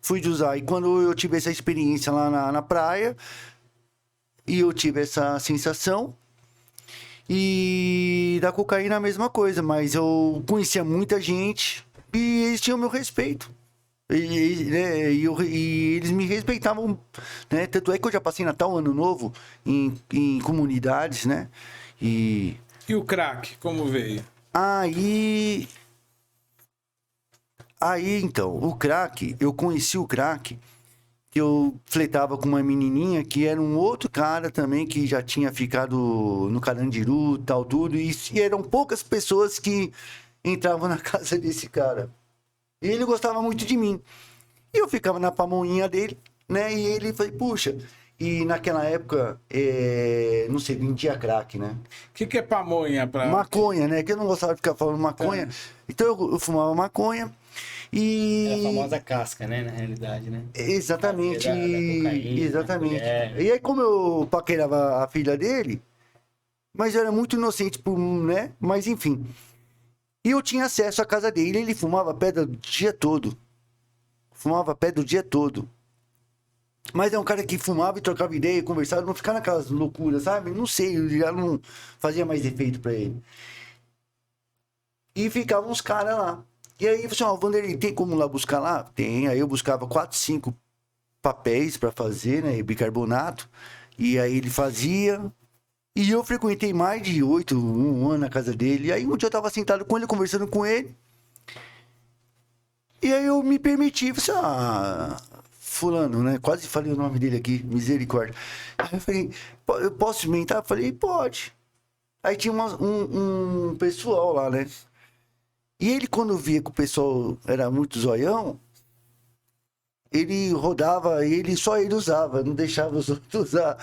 fui de usar. E quando eu tive essa experiência lá na praia, e eu tive essa sensação, e da cocaína a mesma coisa, mas eu conhecia muita gente e eles tinham meu respeito. E eles me respeitavam, né? Tanto é que eu já passei Natal, Ano Novo em comunidades, né? E o crack, como veio? Aí, então, o crack, eu conheci o crack, que eu fletava com uma menininha que era um outro cara também que já tinha ficado no Carandiru, tal, tudo, e eram poucas pessoas que entravam na casa desse cara. E ele gostava muito de mim. E eu ficava na pamonhinha dele, né? E ele falei, puxa. E naquela época, não sei, vendia crack, né? O que é pamonha? Maconha, né? Que eu não gostava de ficar falando maconha. Então eu fumava maconha. E... É a famosa casca, né? Na realidade, né? Exatamente. Da cocaína, Exatamente. da E aí, como eu paquerava a filha dele, mas eu era muito inocente, né? Mas enfim. E eu tinha acesso à casa dele, ele fumava pedra o dia todo. Fumava pedra o dia todo. Mas é um cara que fumava e trocava ideia, conversava, não ficava naquelas loucuras, sabe? Não sei, já não fazia mais efeito pra ele. E ficavam uns caras lá. E aí, assim, Vanderlei, tem como lá buscar lá? Tem. Aí eu buscava 4, 5 papéis pra fazer, né? Bicarbonato. E aí ele fazia... E eu frequentei mais de 1 ano na casa dele. E aí um dia eu tava sentado com ele, conversando com ele. E aí eu me permiti, falei, fulano, né? Quase falei o nome dele aqui, misericórdia. Aí eu falei, eu posso experimentar? Eu falei, pode. Aí tinha um pessoal lá, né? E ele, quando via que o pessoal era muito zoião, ele rodava, só ele usava, não deixava os outros usar.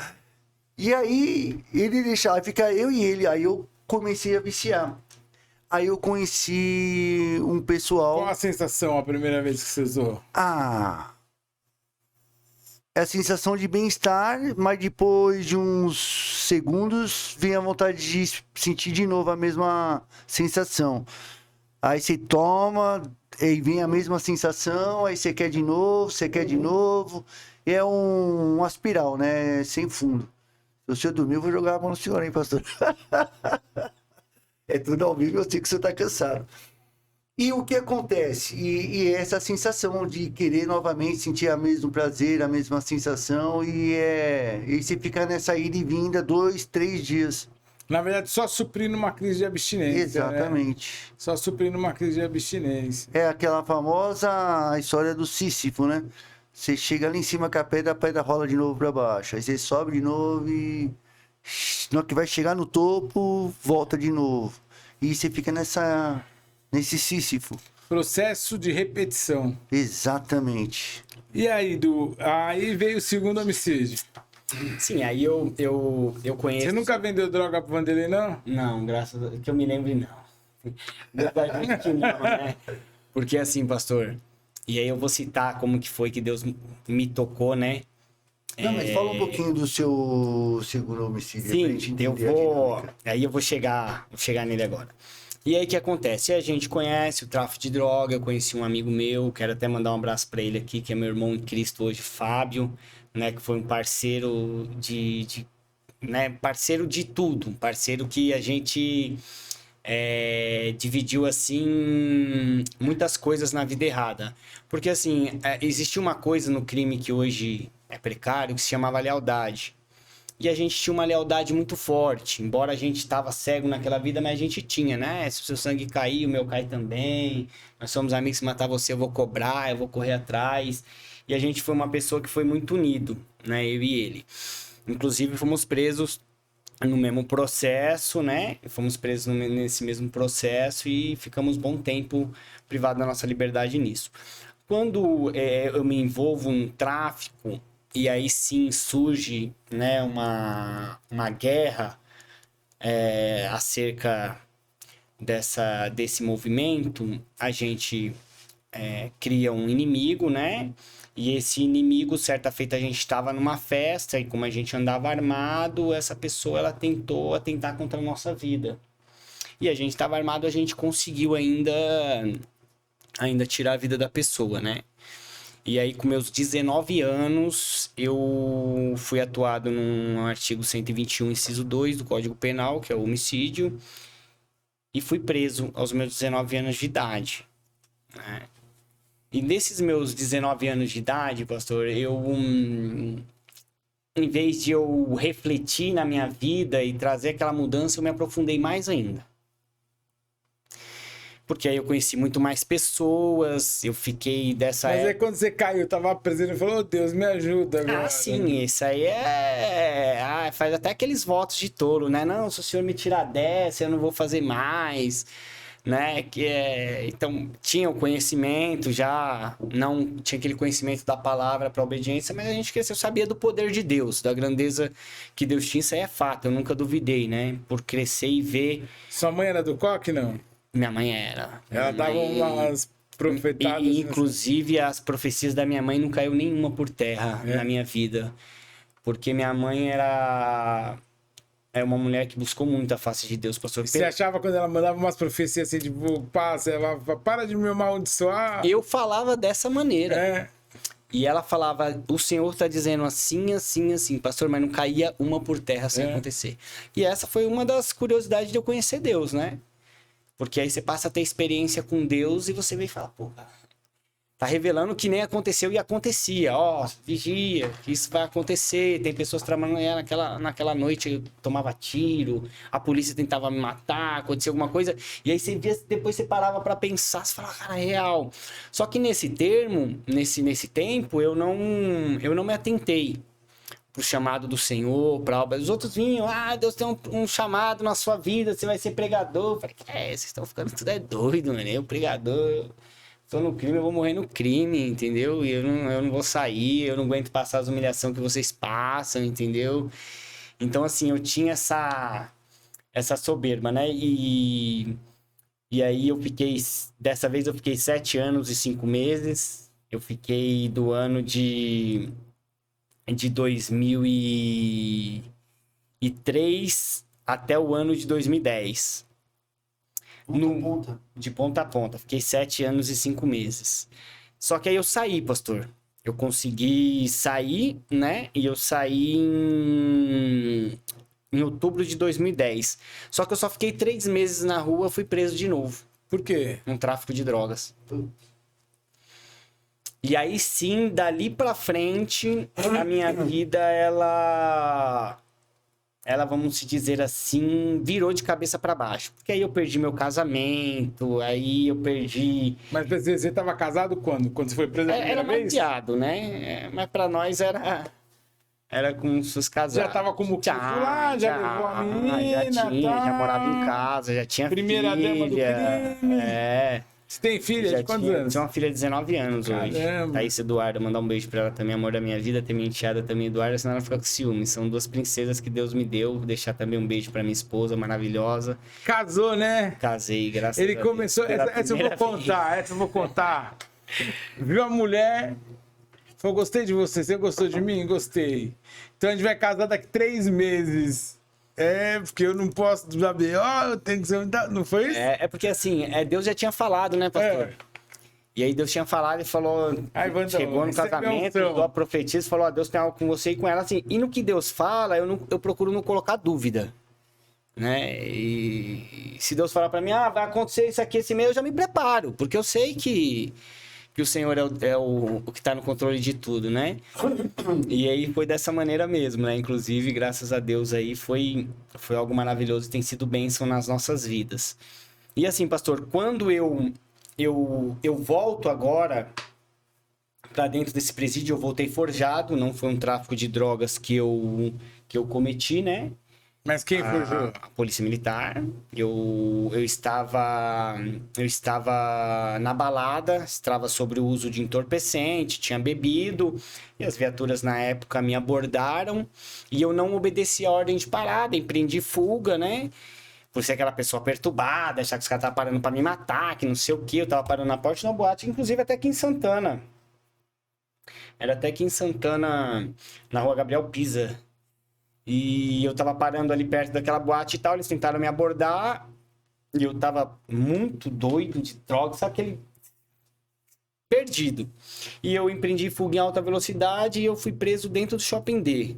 E aí, ele deixava ficar eu e ele. Aí eu comecei a viciar. Aí eu conheci um pessoal... Qual a sensação a primeira vez que você usou? É a sensação de bem-estar, mas depois de uns segundos, vem a vontade de sentir de novo a mesma sensação. Aí você toma, aí vem a mesma sensação, aí você quer de novo, É uma espiral, né? Sem fundo. Se você dormir, eu vou jogar a mão no senhor, hein, pastor? É tudo ao vivo, eu sei que você tá cansado. E o que acontece? E essa sensação de querer novamente sentir o mesmo prazer, a mesma sensação, e você fica nessa ida e vinda 2, 3 dias. Na verdade, só suprindo uma crise de abstinência. Exatamente. Né? Só suprindo uma crise de abstinência. É aquela famosa história do Sísifo, né? Você chega lá em cima com a pedra rola de novo para baixo. Aí você sobe de novo e... Na hora que vai chegar no topo, volta de novo. E você fica nesse Sísifo. Processo de repetição. Exatamente. E aí, aí veio o segundo homicídio. Sim, aí eu conheço... Você nunca vendeu droga pro Vanderlei, não? Não, graças a Deus, que eu me lembre, não. Deus vai ver que não, né? Porque assim, pastor, e aí eu vou citar como que foi que Deus me tocou, né? Não, mas fala um pouquinho do seu segundo homicídio. Pra Sim, gente eu entender a vou... dinâmica. Aí eu vou chegar nele agora. E aí o que acontece? A gente conhece o tráfico de droga, eu conheci um amigo meu, quero até mandar um abraço para ele aqui, que é meu irmão em Cristo hoje, Fábio, né, que foi um parceiro né, parceiro de tudo, um parceiro que a gente dividiu, assim, muitas coisas na vida errada. Porque, assim, existe uma coisa no crime que hoje é precário, que se chamava lealdade. E a gente tinha uma lealdade muito forte. Embora a gente estava cego naquela vida, mas a gente tinha, né? Se o seu sangue cair, o meu cai também. Nós somos amigos, se matar você, eu vou cobrar, eu vou correr atrás. E a gente foi uma pessoa que foi muito unido, né? Eu e ele. Inclusive, fomos presos no mesmo processo, né? Fomos presos nesse mesmo processo e ficamos bom tempo privados da nossa liberdade nisso. Quando eu me envolvo em tráfico, e aí sim surge, né, uma guerra acerca desse movimento, a gente cria um inimigo, né? E esse inimigo, certa feita, a gente estava numa festa e como a gente andava armado, essa pessoa ela tentou atentar contra a nossa vida. E a gente estava armado, a gente conseguiu ainda tirar a vida da pessoa, né? E aí, com meus 19 anos, eu fui atuado num artigo 121, inciso 2 do Código Penal, que é o homicídio, e fui preso aos meus 19 anos de idade, né? E nesses meus 19 anos de idade, pastor, em vez de eu refletir na minha vida e trazer aquela mudança, eu me aprofundei mais ainda. Porque aí eu conheci muito mais pessoas, eu fiquei dessa Mas aí quando você caiu, tava preso e falou, oh, Deus, me ajuda agora. Ah, sim, isso aí faz até aqueles votos de tolo, né? Não, se o senhor me tirar dessa, eu não vou fazer mais, né? Então, tinha o conhecimento já, não tinha aquele conhecimento da palavra para obediência, mas a gente cresceu, sabia do poder de Deus, da grandeza que Deus tinha, isso aí é fato, eu nunca duvidei, né? Por crescer e ver... Sua mãe era do coque, não? Minha mãe era. Ela dava umas profetadas. Inclusive, as profecias da minha mãe não caiu nenhuma por terra na minha vida. Porque minha mãe é uma mulher que buscou muito a face de Deus, pastor. Você achava quando ela mandava umas profecias assim, tipo, para de me amaldiçoar? Eu falava dessa maneira. E ela falava, o Senhor está dizendo assim, assim, assim, pastor, mas não caía uma por terra sem acontecer. E essa foi uma das curiosidades de eu conhecer Deus, né? Porque aí você passa a ter experiência com Deus e você vem e fala, pô, cara, tá revelando que nem aconteceu e acontecia. Ó, vigia, que isso vai acontecer. Tem pessoas trabalhando naquela noite, eu tomava tiro, a polícia tentava me matar, acontecia alguma coisa. E aí você via, depois você parava pra pensar, você falava, cara, é real. Só que nesse tempo, eu não me atentei pro chamado do Senhor, pra obra. Os outros vinham, Deus tem um chamado na sua vida, você vai ser pregador. Eu falei, vocês estão ficando tudo doido, mano. Eu, pregador, tô no crime, eu vou morrer no crime, entendeu? E eu não vou sair, eu não aguento passar as humilhações que vocês passam, entendeu? Então, assim, eu tinha essa soberba, né? E aí dessa vez eu fiquei 7 anos e 5 meses. Eu fiquei do ano de 2003 até o ano de 2010. De ponta a ponta. Fiquei 7 anos e 5 meses. Só que aí eu saí, pastor. Eu consegui sair, né? E eu saí em outubro de 2010. Só que eu só fiquei 3 meses na rua, fui preso de novo. Por quê? Um tráfico de drogas. E aí sim, dali pra frente, a minha vida, ela, vamos dizer assim, virou de cabeça pra baixo. Porque aí eu perdi meu casamento, aí eu perdi... Mas você tava casado quando? Quando você foi preso a primeira Era vez? baseado, né? Mas pra nós era como se fosse casado. Já tava como motivo lá, já levou a menina, já morava em casa, já tinha primeira filha. dama do crime. Você tem filha Já de quantos tinha, anos? tinha uma filha de 19 anos hoje. Caramba. Thaís Eduarda, mandar um beijo pra ela também, amor da minha vida. Tem minha enteada também, Eduarda, senão ela fica com ciúme. São duas princesas que Deus me deu. Vou deixar também um beijo pra minha esposa maravilhosa. Casou, né? Casei, graças a Ele Deus. começou. Pela Essa eu vou primeira contar, essa eu vou contar. Viu a mulher? Falou, gostei de você. Você gostou de mim? Gostei. Então a gente vai casar daqui 3 meses. É, porque eu não posso saber. Ó, eu tenho que ser. Não foi isso? É porque assim, Deus já tinha falado, né, pastor? É. E aí Deus tinha falado e falou, Aí, Vandão, chegou no recebe a casamento, unção. mudou a profetisa, falou, ó, Deus tem algo com você e com ela, assim. E no que Deus fala, eu procuro não colocar dúvida, né? E se Deus falar pra mim, vai acontecer isso aqui esse mês, eu já me preparo, porque eu sei que o Senhor é o que tá no controle de tudo, né? E aí foi dessa maneira mesmo, né? Inclusive, graças a Deus aí, foi algo maravilhoso e tem sido bênção nas nossas vidas. E assim, pastor, quando eu volto agora para dentro desse presídio, eu voltei forjado, não foi um tráfico de drogas que eu cometi, né? Mas quem forjou? A polícia militar. Eu estava na balada, estava sobre o uso de entorpecente, tinha bebido, e as viaturas na época me abordaram e eu não obedeci a ordem de parada, empreendi fuga, né? Por ser aquela pessoa perturbada, achar que os caras estavam parando para me matar, que não sei o que, eu tava parando na porta de uma boate, inclusive até aqui em Santana. Era até aqui em Santana, na rua Gabriel Pisa. E eu tava parando ali perto daquela boate e tal, eles tentaram me abordar, e eu tava muito doido de droga, sabe aquele perdido. E eu empreendi fuga em alta velocidade e eu fui preso dentro do Shopping D.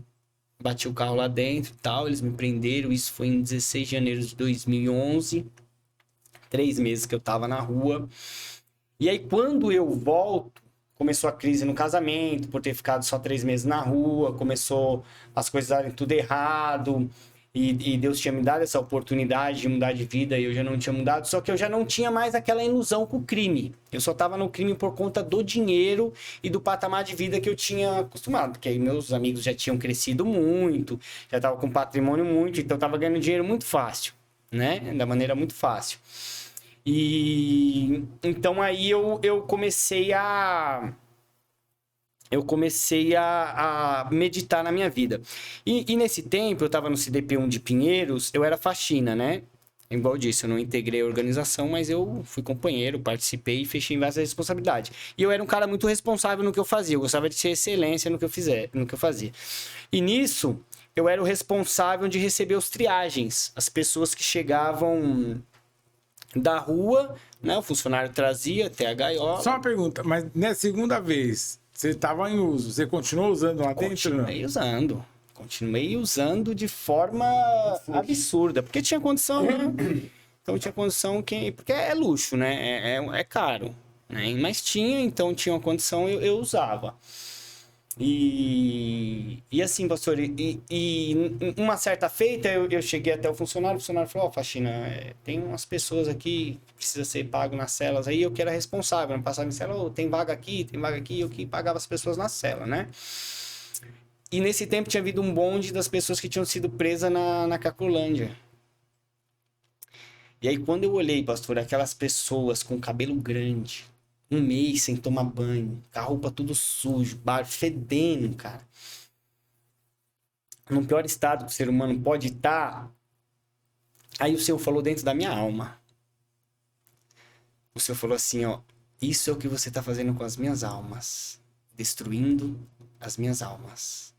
Bati o carro lá dentro e tal, eles me prenderam, isso foi em 16 de janeiro de 2011, 3 meses que eu tava na rua. E aí quando eu volto, começou a crise no casamento, por ter ficado só 3 meses na rua, começou as coisas darem tudo errado, e Deus tinha me dado essa oportunidade de mudar de vida, e eu já não tinha mudado, só que eu já não tinha mais aquela ilusão com o crime. Eu só estava no crime por conta do dinheiro e do patamar de vida que eu tinha acostumado, porque aí meus amigos já tinham crescido muito, já estavam com patrimônio muito, então eu estava ganhando dinheiro muito fácil, né? Da maneira muito fácil. E então aí eu comecei a meditar na minha vida. E nesse tempo, eu estava no CDP1 de Pinheiros, eu era faxina, né? Igual eu disse, eu não integrei a organização, mas eu fui companheiro, participei e fechei em várias responsabilidades. E eu era um cara muito responsável no que eu fazia, eu gostava de ser excelência no que eu fazia. E nisso, eu era o responsável de receber os triagens, as pessoas que chegavam da rua, né? O funcionário trazia até a gaiola. Só uma pergunta, mas nessa segunda vez, você estava em uso, você continuou usando lá dentro? Continuei usando de forma absurda, porque tinha condição, né? Então tinha condição porque é luxo, né? É caro, né? Mas então tinha uma condição, eu usava. E assim, pastor, uma certa feita eu cheguei até o funcionário falou, faxina, tem umas pessoas aqui que precisa ser pago nas celas aí, eu que era responsável, não passava em cela, tem vaga aqui, eu que pagava as pessoas na cela, né? E nesse tempo tinha havido um bonde das pessoas que tinham sido presas na Cracolândia. E aí quando eu olhei, pastor, aquelas pessoas com cabelo grande, 1 mês sem tomar banho, com a roupa tudo sujo, fedendo, cara. No pior estado que o ser humano pode estar, aí o Senhor falou dentro da minha alma. O Senhor falou assim, ó, isso é o que você está fazendo com as minhas almas, destruindo as minhas almas.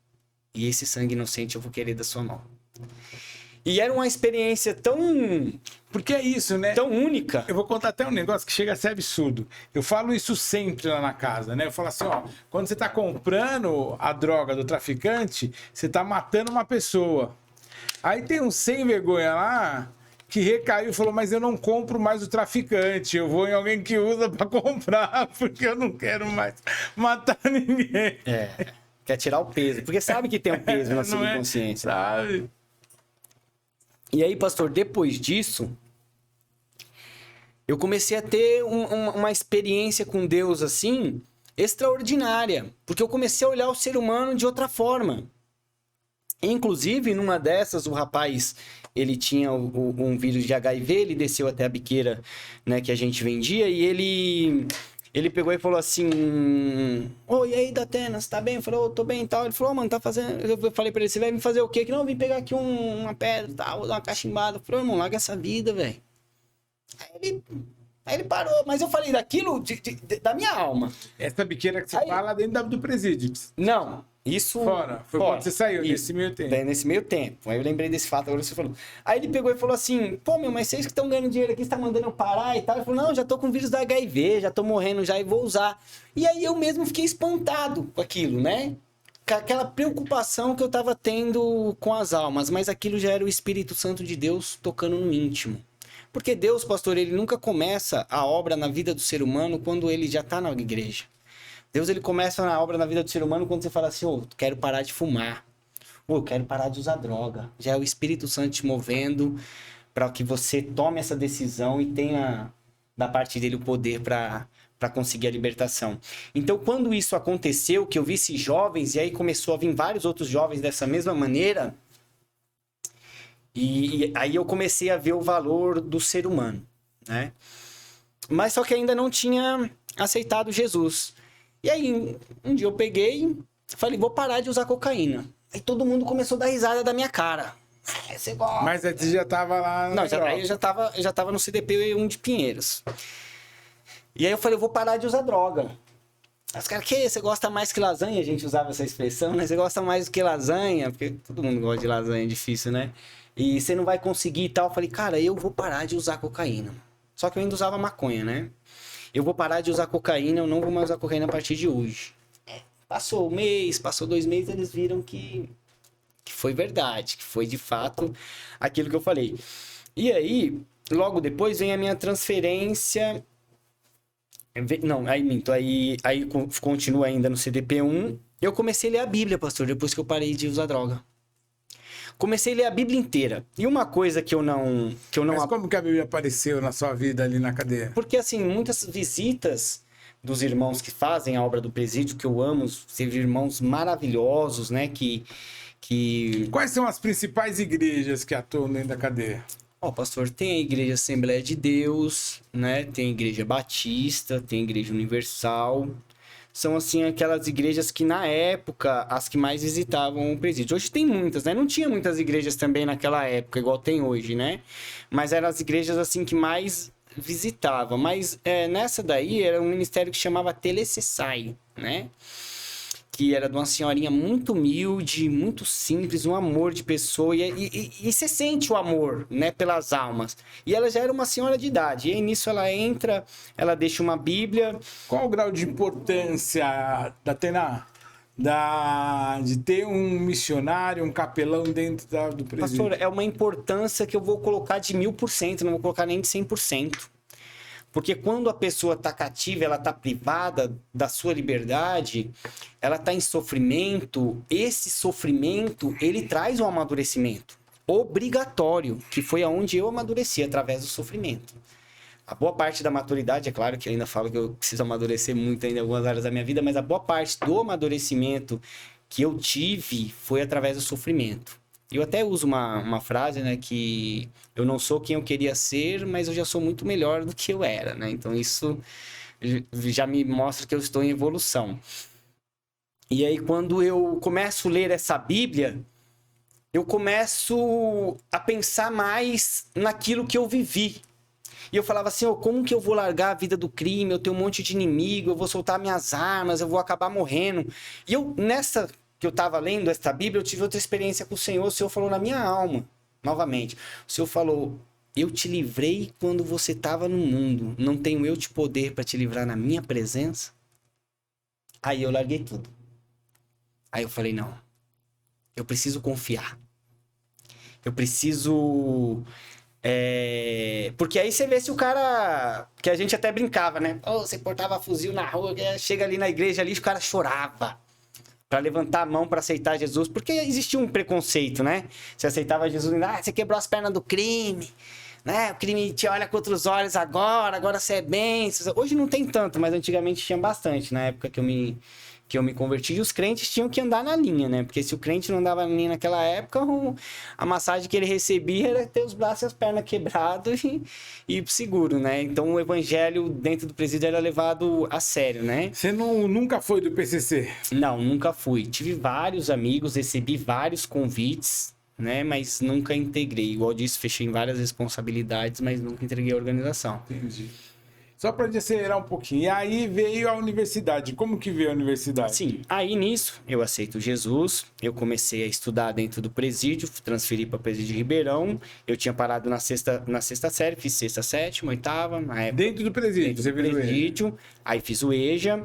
E esse sangue inocente eu vou querer da sua mão. E era uma experiência tão... Porque é isso, né? Tão única. Eu vou contar até um negócio que chega a ser absurdo. Eu falo isso sempre lá na casa, né? Eu falo assim, ó, quando você tá comprando a droga do traficante, você tá matando uma pessoa. Aí tem um sem vergonha lá que recaiu e falou, mas eu não compro mais o traficante, eu vou em alguém que usa pra comprar, porque eu não quero mais matar ninguém. Quer tirar o peso, porque sabe que tem um peso na subconsciência. Sabe? E aí, pastor, depois disso, eu comecei a ter uma experiência com Deus, assim, extraordinária. Porque eu comecei a olhar o ser humano de outra forma. Inclusive, numa dessas, o rapaz, ele tinha um vírus de HIV, ele desceu até a biqueira, né, que a gente vendia, e ele pegou e falou assim: "Oi, e aí, Datena, você tá bem?" Eu falei: "Ô, tô bem e tal." Ele falou: "Mano, tá fazendo..." Eu falei pra ele: "Você vai me fazer o quê?" Que não, eu vim pegar aqui uma pedra e tal, vou dar uma cachimbada. Eu falei: "Irmão, larga essa vida, velho." Aí ele parou, mas eu falei daquilo da minha alma. Essa biqueira que você Aí- fala dentro do presídio. Não, isso... Fora. Foi fora. quando você saiu, Isso. nesse meio tempo. Nesse meio tempo. Aí eu lembrei desse fato agora que você falou. Aí ele pegou e falou assim: "Pô, meu, mas vocês que estão ganhando dinheiro aqui, você tá mandando eu parar e tal?" Ele falou: "Não, já tô com vírus da HIV, já tô morrendo já e vou usar." E aí eu mesmo fiquei espantado com aquilo, né? Com aquela preocupação que eu tava tendo com as almas. Mas aquilo já era o Espírito Santo de Deus tocando no íntimo. Porque Deus, pastor, ele nunca começa a obra na vida do ser humano quando ele já tá na igreja. Deus, ele começa a obra na vida do ser humano quando você fala assim: "Ô, quero parar de fumar. Ô, eu quero parar de usar droga." Já é o Espírito Santo te movendo para que você tome essa decisão e tenha da parte dele o poder para conseguir a libertação. Então, quando isso aconteceu, que eu vi esses jovens, e aí começou a vir vários outros jovens dessa mesma maneira, e aí eu comecei a ver o valor do ser humano, né? Mas só que ainda não tinha aceitado Jesus. E aí, um dia eu peguei, falei: "Vou parar de usar cocaína." Aí todo mundo começou a dar risada da minha cara. Você gosta? Mas aí você já tava lá na Não, Europa. aí eu já tava no CDP 1 de Pinheiros. E aí eu falei: "Eu vou parar de usar droga." Os caras: "Que? Você gosta mais que lasanha?" A gente usava essa expressão, né? "Você gosta mais do que lasanha?" Porque todo mundo gosta de lasanha, é difícil, né? "E você não vai conseguir e tal." Eu falei: "Cara, eu vou parar de usar cocaína." Só que eu ainda usava maconha, né? "Eu vou parar de usar cocaína, eu não vou mais usar cocaína a partir de hoje." Passou um mês, passou 2 meses, eles viram que foi verdade, que foi de fato aquilo que eu falei. E aí, logo depois vem a minha transferência. Não, aí minto, aí continua ainda no CDP1. Eu comecei a ler a Bíblia, pastor, depois que eu parei de usar droga. Comecei a ler a Bíblia inteira. E uma coisa que eu não Mas como que a Bíblia apareceu na sua vida ali na cadeia? Porque, assim, muitas visitas dos irmãos que fazem a obra do presídio, que eu amo, ser irmãos maravilhosos, né? Que... Quais são as principais igrejas que atuam dentro da cadeia? Ó, pastor, tem a Igreja Assembleia de Deus, né? Tem a Igreja Batista, tem a Igreja Universal. São, assim, aquelas igrejas que, na época, as que mais visitavam o presídio. Hoje tem muitas, né? Não tinha muitas igrejas também naquela época, igual tem hoje, né? Mas eram as igrejas, assim, que mais visitavam. Mas nessa daí era um ministério que chamava Telecessai, né? Que era de uma senhorinha muito humilde, muito simples, um amor de pessoa. E você sente o amor, né, pelas almas. E ela já era uma senhora de idade. E aí nisso ela entra, ela deixa uma Bíblia. Qual o grau de importância da Atena de ter um missionário, um capelão dentro do presídio? Pastor, é uma importância que eu vou colocar de 1000%, não vou colocar nem de 100%. Porque quando a pessoa está cativa, ela está privada da sua liberdade, ela está em sofrimento, esse sofrimento, ele traz um amadurecimento obrigatório, que foi aonde eu amadureci, através do sofrimento. A boa parte da maturidade, é claro que eu ainda falo que eu preciso amadurecer muito ainda em algumas áreas da minha vida, mas a boa parte do amadurecimento que eu tive foi através do sofrimento. Eu até uso uma frase, né, que eu não sou quem eu queria ser, mas eu já sou muito melhor do que eu era, né? Então isso já me mostra que eu estou em evolução. E aí quando eu começo a ler essa Bíblia, eu começo a pensar mais naquilo que eu vivi. E eu falava assim: como que eu vou largar a vida do crime? Eu tenho um monte de inimigo, eu vou soltar minhas armas, eu vou acabar morrendo. E eu, nessa que eu estava lendo esta Bíblia, eu tive outra experiência com o Senhor. O Senhor falou na minha alma, novamente. O Senhor falou: eu te livrei quando você estava no mundo. Não tenho eu te poder para te livrar na minha presença? Aí eu larguei tudo. Aí eu falei: não, eu preciso confiar. Eu preciso... Porque aí você vê se o cara... Que a gente até brincava, né? Você portava fuzil na rua, chega ali na igreja ali, o cara chorava para levantar a mão para aceitar Jesus, porque existia um preconceito, né? Você aceitava Jesus, você quebrou as pernas do crime, né? O crime te olha com outros olhos agora você é bem. Hoje não tem tanto, mas antigamente tinha bastante, na época que eu que eu me converti, e os crentes tinham que andar na linha, né? Porque se o crente não andava na linha naquela época, a massagem que ele recebia era ter os braços e as pernas quebrados e ir seguro, né? Então o evangelho dentro do presídio era levado a sério, né? Você nunca foi do PCC? Não, nunca fui. Tive vários amigos, recebi vários convites, né? Mas nunca integrei. Igual eu disse, fechei em várias responsabilidades, mas nunca entreguei a organização. Entendi. Só para acelerar um pouquinho. E aí veio a universidade. Como que veio a universidade? Sim, aí nisso eu aceito Jesus, eu comecei a estudar dentro do presídio, transferi para o presídio de Ribeirão, eu tinha parado na sexta série, fiz sexta, sétima, oitava, na época, Dentro do presídio, dentro você do fez o EJA. presídio, aí fiz o EJA,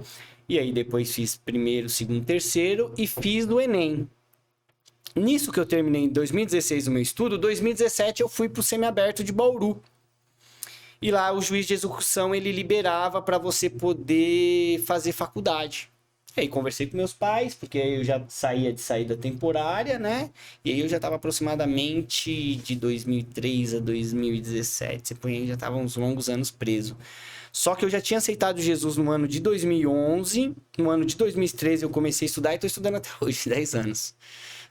e aí depois fiz primeiro, segundo, terceiro e fiz do Enem. Nisso que eu terminei em 2016 o meu estudo, 2017 eu fui para o semiaberto de Bauru. E lá o juiz de execução, ele liberava para você poder fazer faculdade. Aí conversei com meus pais, porque eu já saía de saída temporária, né? E aí eu já estava aproximadamente de 2003 a 2017. Você põe aí, já estava uns longos anos preso. Só que eu já tinha aceitado Jesus no ano de 2011. No ano de 2013 eu comecei a estudar e estou estudando até hoje, 10 anos.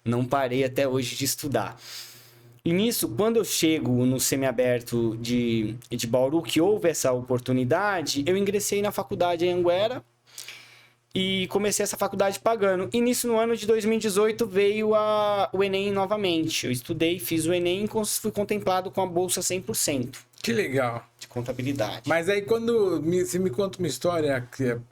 Não parei até hoje de estudar. E nisso, quando eu chego no semiaberto de Bauru, que houve essa oportunidade, eu ingressei na faculdade em Anguera e comecei essa faculdade pagando. E nisso, no ano de 2018, veio o Enem novamente. Eu estudei, fiz o Enem e fui contemplado com a bolsa 100% Que legal. de contabilidade. Mas aí você me conta uma história,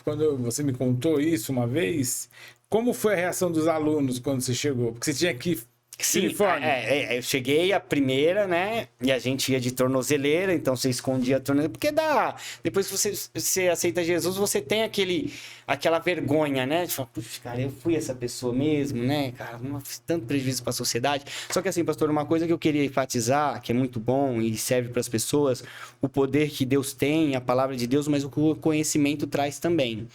quando você me contou isso uma vez, como foi a reação dos alunos quando você chegou? Porque você tinha que Sim, uniforme. eu cheguei a primeira, né? E a gente ia de tornozeleira, então você escondia a tornozeleira. Porque depois que você aceita Jesus, você tem aquela vergonha, né? De falar, puxa, cara, eu fui essa pessoa mesmo, né? Cara, não fiz tanto prejuízo para a sociedade. Só que assim, pastor, uma coisa que eu queria enfatizar, que é muito bom e serve para as pessoas, o poder que Deus tem, a palavra de Deus, mas o que o conhecimento traz também.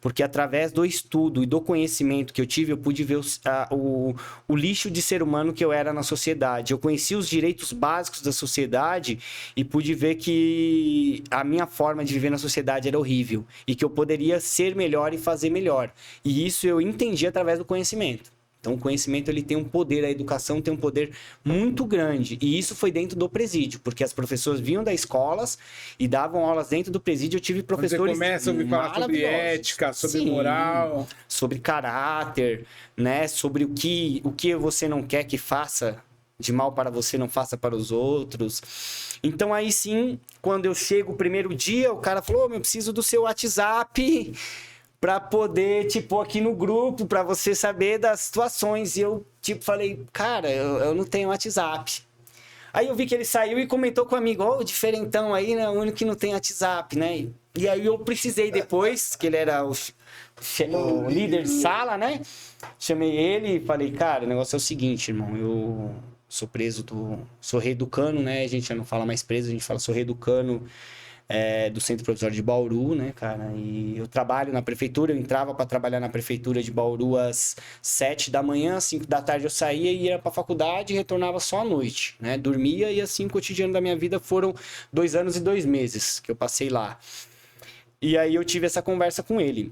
Porque através do estudo e do conhecimento que eu tive, eu pude ver o lixo de ser humano que eu era na sociedade. Eu conheci os direitos básicos da sociedade e pude ver que a minha forma de viver na sociedade era horrível e que eu poderia ser melhor e fazer melhor. E isso eu entendi através do conhecimento. Então, o conhecimento ele tem um poder, a educação tem um poder muito grande. E isso foi dentro do presídio, porque as professoras vinham das escolas e davam aulas dentro do presídio. Eu tive professores Quando você começa a ouvir falar sobre ética, sobre moral, sobre caráter, né? Sobre o que você não quer que faça de mal para você, não faça para os outros. Então, aí sim, quando eu chego o primeiro dia, o cara falou, eu preciso do seu WhatsApp para poder, tipo, aqui no grupo, para você saber das situações. E eu, tipo, falei, cara, eu não tenho WhatsApp. Aí eu vi que ele saiu e comentou com o amigo, o diferentão aí, né? O único que não tem WhatsApp, né? E aí eu precisei depois, que ele era o líder de sala, né? Chamei ele e falei, cara, o negócio é o seguinte, irmão, eu sou preso sou reeducando, né? A gente já não fala mais preso, a gente fala sou reeducando do Centro Provisório de Bauru, né, cara? E eu trabalho na prefeitura, eu entrava para trabalhar na prefeitura de Bauru às 7 da manhã, às 5 da tarde eu saía e ia para a faculdade e retornava só à noite, né? Dormia e assim o cotidiano da minha vida foram 2 anos e 2 meses que eu passei lá. E aí eu tive essa conversa com ele.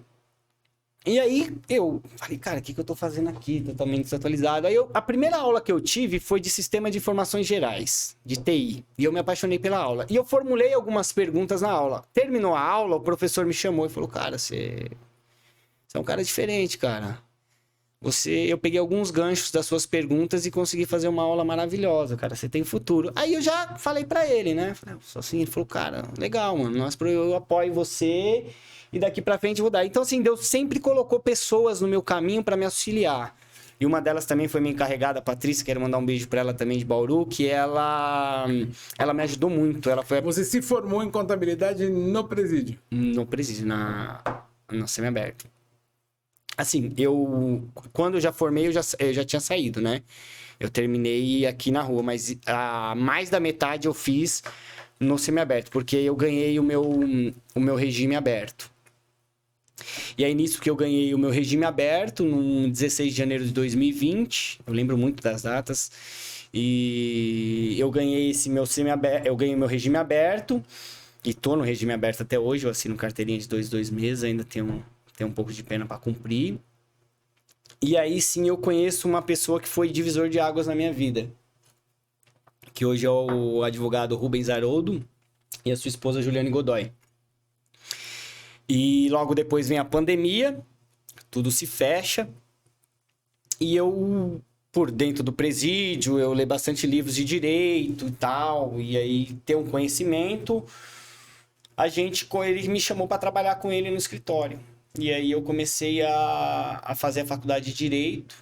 E aí eu falei, cara, o que eu tô fazendo aqui? Totalmente desatualizado. Aí a primeira aula que eu tive foi de Sistema de Informações Gerais, de TI. E eu me apaixonei pela aula. E eu formulei algumas perguntas na aula. Terminou a aula, o professor me chamou e falou, cara, você é um cara diferente, cara. Eu peguei alguns ganchos das suas perguntas e consegui fazer uma aula maravilhosa, cara. Você tem futuro. Aí eu já falei pra ele, né? Falei, só assim, ele falou, cara, legal, mano. Eu apoio você e daqui pra frente eu vou dar. Então, assim, Deus sempre colocou pessoas no meu caminho pra me auxiliar. E uma delas também foi minha encarregada, a Patrícia, quero mandar um beijo pra ela também de Bauru, que ela me ajudou muito. Ela foi Você se formou em contabilidade no presídio? no presídio, no semiaberto. Assim, quando eu já formei, eu já tinha saído, né? Eu terminei aqui na rua, mas mais da metade eu fiz no semiaberto, porque eu ganhei o meu regime aberto. E aí, nisso que eu ganhei o meu regime aberto, no 16 de janeiro de 2020, eu lembro muito das datas, e eu ganhei eu ganhei meu regime aberto, e tô no regime aberto até hoje, eu assino carteirinha de 2 meses, ainda tenho tenho um pouco de pena para cumprir. E aí sim eu conheço uma pessoa que foi divisor de águas na minha vida, que hoje é o advogado Rubens Haroldo e a sua esposa Juliane Godoy. E logo depois vem a pandemia, tudo se fecha, e eu, por dentro do presídio, eu leio bastante livros de direito e tal, e aí ter um conhecimento, ele me chamou para trabalhar com ele no escritório. E aí eu comecei a fazer a faculdade de Direito.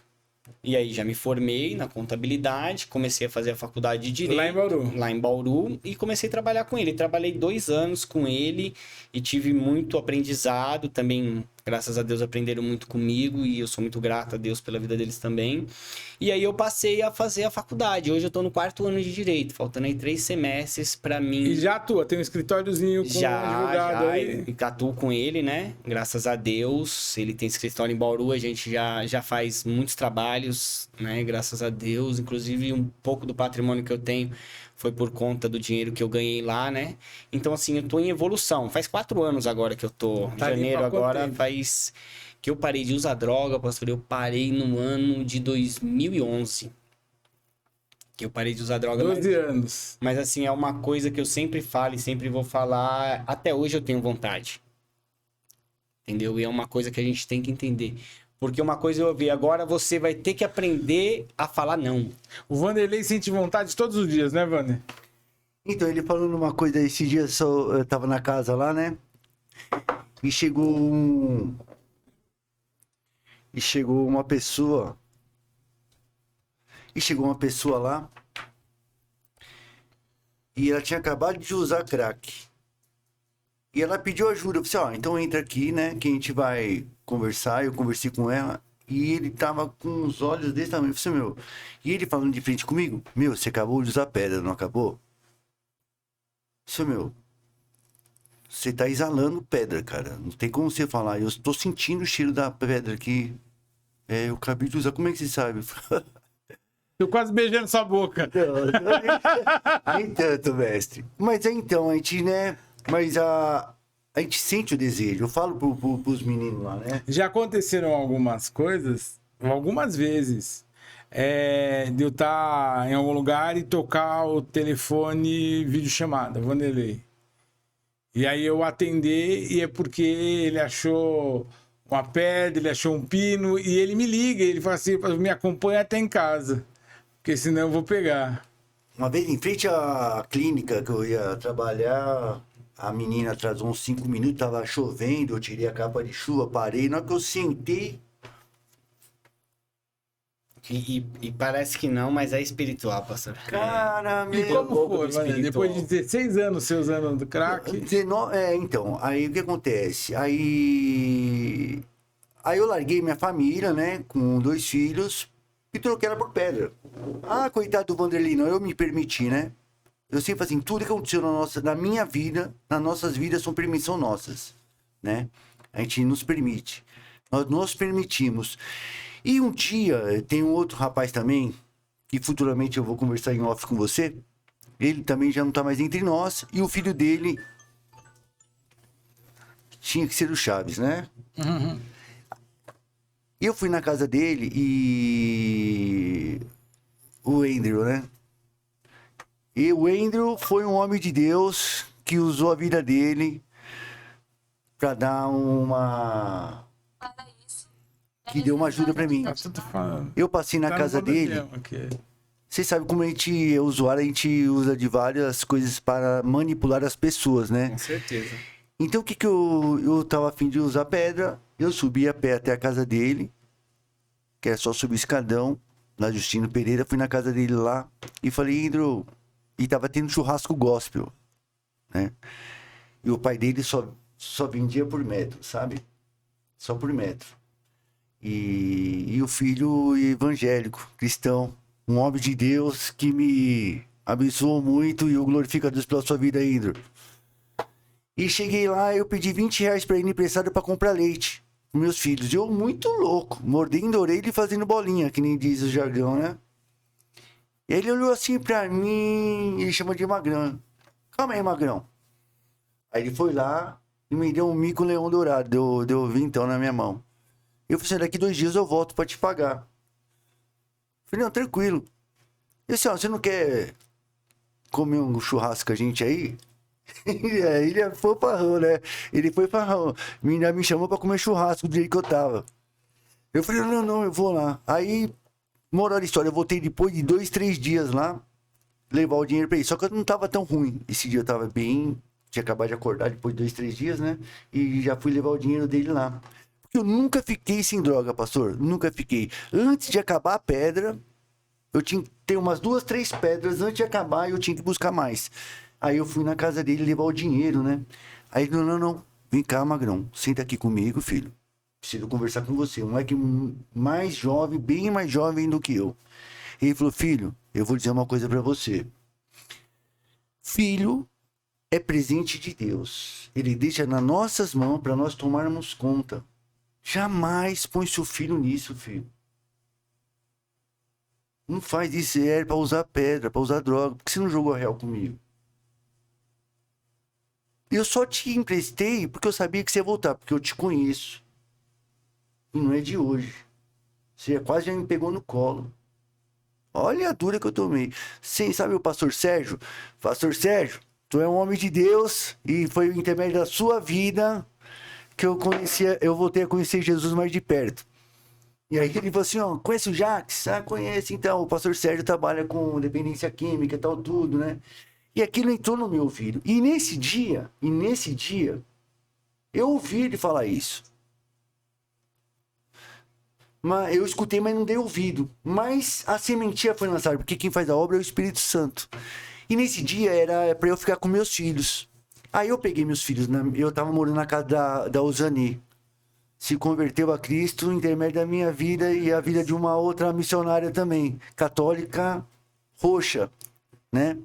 E aí já me formei na contabilidade, comecei a fazer a faculdade de Direito. Lá em Bauru. Lá em Bauru. E comecei a trabalhar com ele. Trabalhei 2 anos com ele e tive muito aprendizado. Também, graças a Deus, aprenderam muito comigo. E eu sou muito grato a Deus pela vida deles também. E aí eu passei a fazer a faculdade. Hoje eu tô no 4º ano de Direito. Faltando aí 3 semestres pra mim. E já atua, tem um escritóriozinho com um advogado aí. Já atuo com ele, né? Graças a Deus. Ele tem escritório em Bauru, a gente já faz muitos trabalhos, né? Graças a Deus. Inclusive, um pouco do patrimônio que eu tenho foi por conta do dinheiro que eu ganhei lá, né? Então, assim, eu tô em evolução. Faz 4 anos agora que eu tô. Em janeiro agora faz... que eu parei de usar droga, pastor. Eu parei no ano de 2011. Que eu parei de usar droga. 12 anos. Mas assim, é uma coisa que eu sempre falo e sempre vou falar. Até hoje eu tenho vontade. Entendeu? E é uma coisa que a gente tem que entender. Porque uma coisa eu ouvi, agora você vai ter que aprender a falar não. O Vanderlei sente vontade todos os dias, né, Vander? Então, ele falando uma coisa, esse dia eu tava na casa lá, né? E chegou uma pessoa. E chegou uma pessoa lá. E ela tinha acabado de usar crack. E ela pediu ajuda. Eu falei assim, então entra aqui, né? Que a gente vai conversar. Eu conversei com ela. E ele tava com os olhos desse tamanho. Eu falei assim, E ele falando de frente comigo. Você acabou de usar pedra, não acabou? Eu você tá exalando pedra, cara. Não tem como você falar. Eu tô sentindo o cheiro da pedra aqui. Eu acabei de usar. Como é que você sabe? Eu quase beijando sua boca. Nem tanto, mestre. Mas então, a gente, né? Mas a gente sente o desejo. Eu falo pros meninos lá, né? Já aconteceram algumas coisas, algumas vezes, de eu estar em algum lugar e tocar o telefone videochamada, Vanderlei. E aí eu atender e é porque ele achou uma pedra, ele achou um pino e ele me liga, ele fala assim, me acompanha até em casa, porque senão eu vou pegar. Uma vez em frente à clínica que eu ia trabalhar, a menina atrasou uns 5 minutos, tava chovendo, eu tirei a capa de chuva, parei, na hora que eu sentei... E parece que não, mas é espiritual, pastor. Cara, E meu... como foi, Vanderlei? Depois de 16 anos você usando do crack? Então, aí o que acontece? Aí eu larguei minha família, né, com 2 filhos, e troquei ela por pedra. Coitado do Vanderlei, não, eu me permiti, né? Eu sempre assim, tudo que aconteceu na minha vida, nas nossas vidas, são permissão nossas, né? A gente nos permite. Nós nos permitimos. E um dia, tem um outro rapaz também, que futuramente eu vou conversar em off com você, ele também já não tá mais entre nós, e o filho dele tinha que ser o Chaves, né? Uhum. Eu fui na casa dele e... o Andrew, né? E o Andrew foi um homem de Deus que usou a vida dele para dar que deu uma ajuda para mim. Eu passei na casa dele. Você sabe como a gente é usuário, a gente usa de várias coisas para manipular as pessoas, né? Com certeza. Então o que eu tava a fim de usar pedra, eu subi a pé até a casa dele, que é só subir o escadão, na Justino Pereira, fui na casa dele lá e falei, Andrew, e tava tendo churrasco gospel, né? E o pai dele só vendia por metro, sabe? Só por metro. E o filho evangélico, cristão, um homem de Deus que me abençoou muito e eu glorifico a Deus pela sua vida, Andrew. E cheguei lá, eu pedi R$20 para ele emprestado para comprar leite com meus filhos. Eu muito louco, mordendo a orelha e fazendo bolinha, que nem diz o jargão, né? Ele olhou assim pra mim, ele chama de Magrão. Calma aí, Magrão. Aí ele foi lá, e me deu um mico leão dourado, deu vintão na minha mão. Eu falei assim, daqui 2 dias eu volto pra te pagar. Falei, não, tranquilo. E assim, ó, você não quer comer um churrasco com a gente aí? Ele foi farrão, né? Ele foi farrão. Me chamou pra comer churrasco do jeito que eu tava. Eu falei, não, eu vou lá. Aí, moral da história, eu voltei depois de 2, 3 dias lá, levar o dinheiro pra ele. Só que eu não tava tão ruim. Esse dia eu tava bem, tinha acabado de acordar depois de 2, 3 dias, né? E já fui levar o dinheiro dele lá. Porque eu nunca fiquei sem droga, pastor. Nunca fiquei. Antes de acabar a pedra, eu tinha que ter umas 2, 3 pedras antes de acabar e eu tinha que buscar mais. Aí eu fui na casa dele levar o dinheiro, né? Aí ele falou, não, vem cá, Magrão, senta aqui comigo, filho. Preciso conversar com você. Um moleque mais jovem, bem mais jovem do que eu. Ele falou, filho, eu vou dizer uma coisa pra você. Filho é presente de Deus. Ele deixa nas nossas mãos para nós tomarmos conta. Jamais põe seu filho nisso, filho. Não faz isso, é pra usar pedra, pra usar droga. Por que você não jogou real comigo? Eu só te emprestei porque eu sabia que você ia voltar, porque eu te conheço. E não é de hoje. Você quase já me pegou no colo. Olha a dura que eu tomei. Sim, sabe o pastor Sérgio? Pastor Sérgio, tu é um homem de Deus e foi o intermédio da sua vida que eu voltei a conhecer Jesus mais de perto. E aí ele falou assim, ó, conhece o Jax? Ah, conhece, então, o pastor Sérgio trabalha com dependência química e tal, tudo, né? E aquilo entrou no meu ouvido. E nesse dia, eu ouvi ele falar isso. Mas eu escutei, mas não dei ouvido. Mas a sementinha foi lançada, porque quem faz a obra é o Espírito Santo. E nesse dia era para eu ficar com meus filhos. Aí eu peguei meus filhos, eu tava morando na casa da Osani. Se converteu a Cristo, intermédio da minha vida e a vida de uma outra missionária também, católica roxa, né?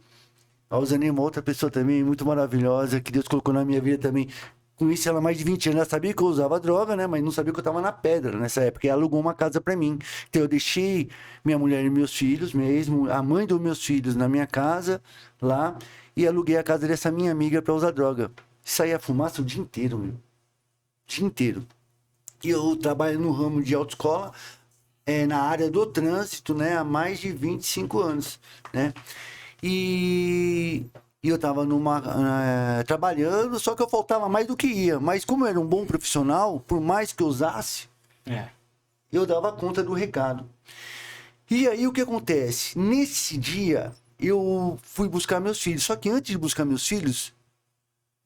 A Osani é uma outra pessoa também muito maravilhosa, que Deus colocou na minha vida também. Conheci ela há mais de 20 anos, ela sabia que eu usava droga, né? Mas não sabia que eu tava na pedra nessa época. E ela alugou uma casa pra mim. Então eu deixei minha mulher e meus filhos mesmo, a mãe dos meus filhos na minha casa, lá, e aluguei a casa dessa minha amiga pra usar droga. Saía fumaça o dia inteiro, meu. O dia inteiro. E eu trabalho no ramo de autoescola, na área do trânsito, né? Há mais de 25 anos, né? E eu tava trabalhando, só que eu faltava mais do que ia. Mas como eu era um bom profissional, por mais que eu usasse, eu dava conta do recado. E aí o que acontece? Nesse dia, eu fui buscar meus filhos. Só que antes de buscar meus filhos,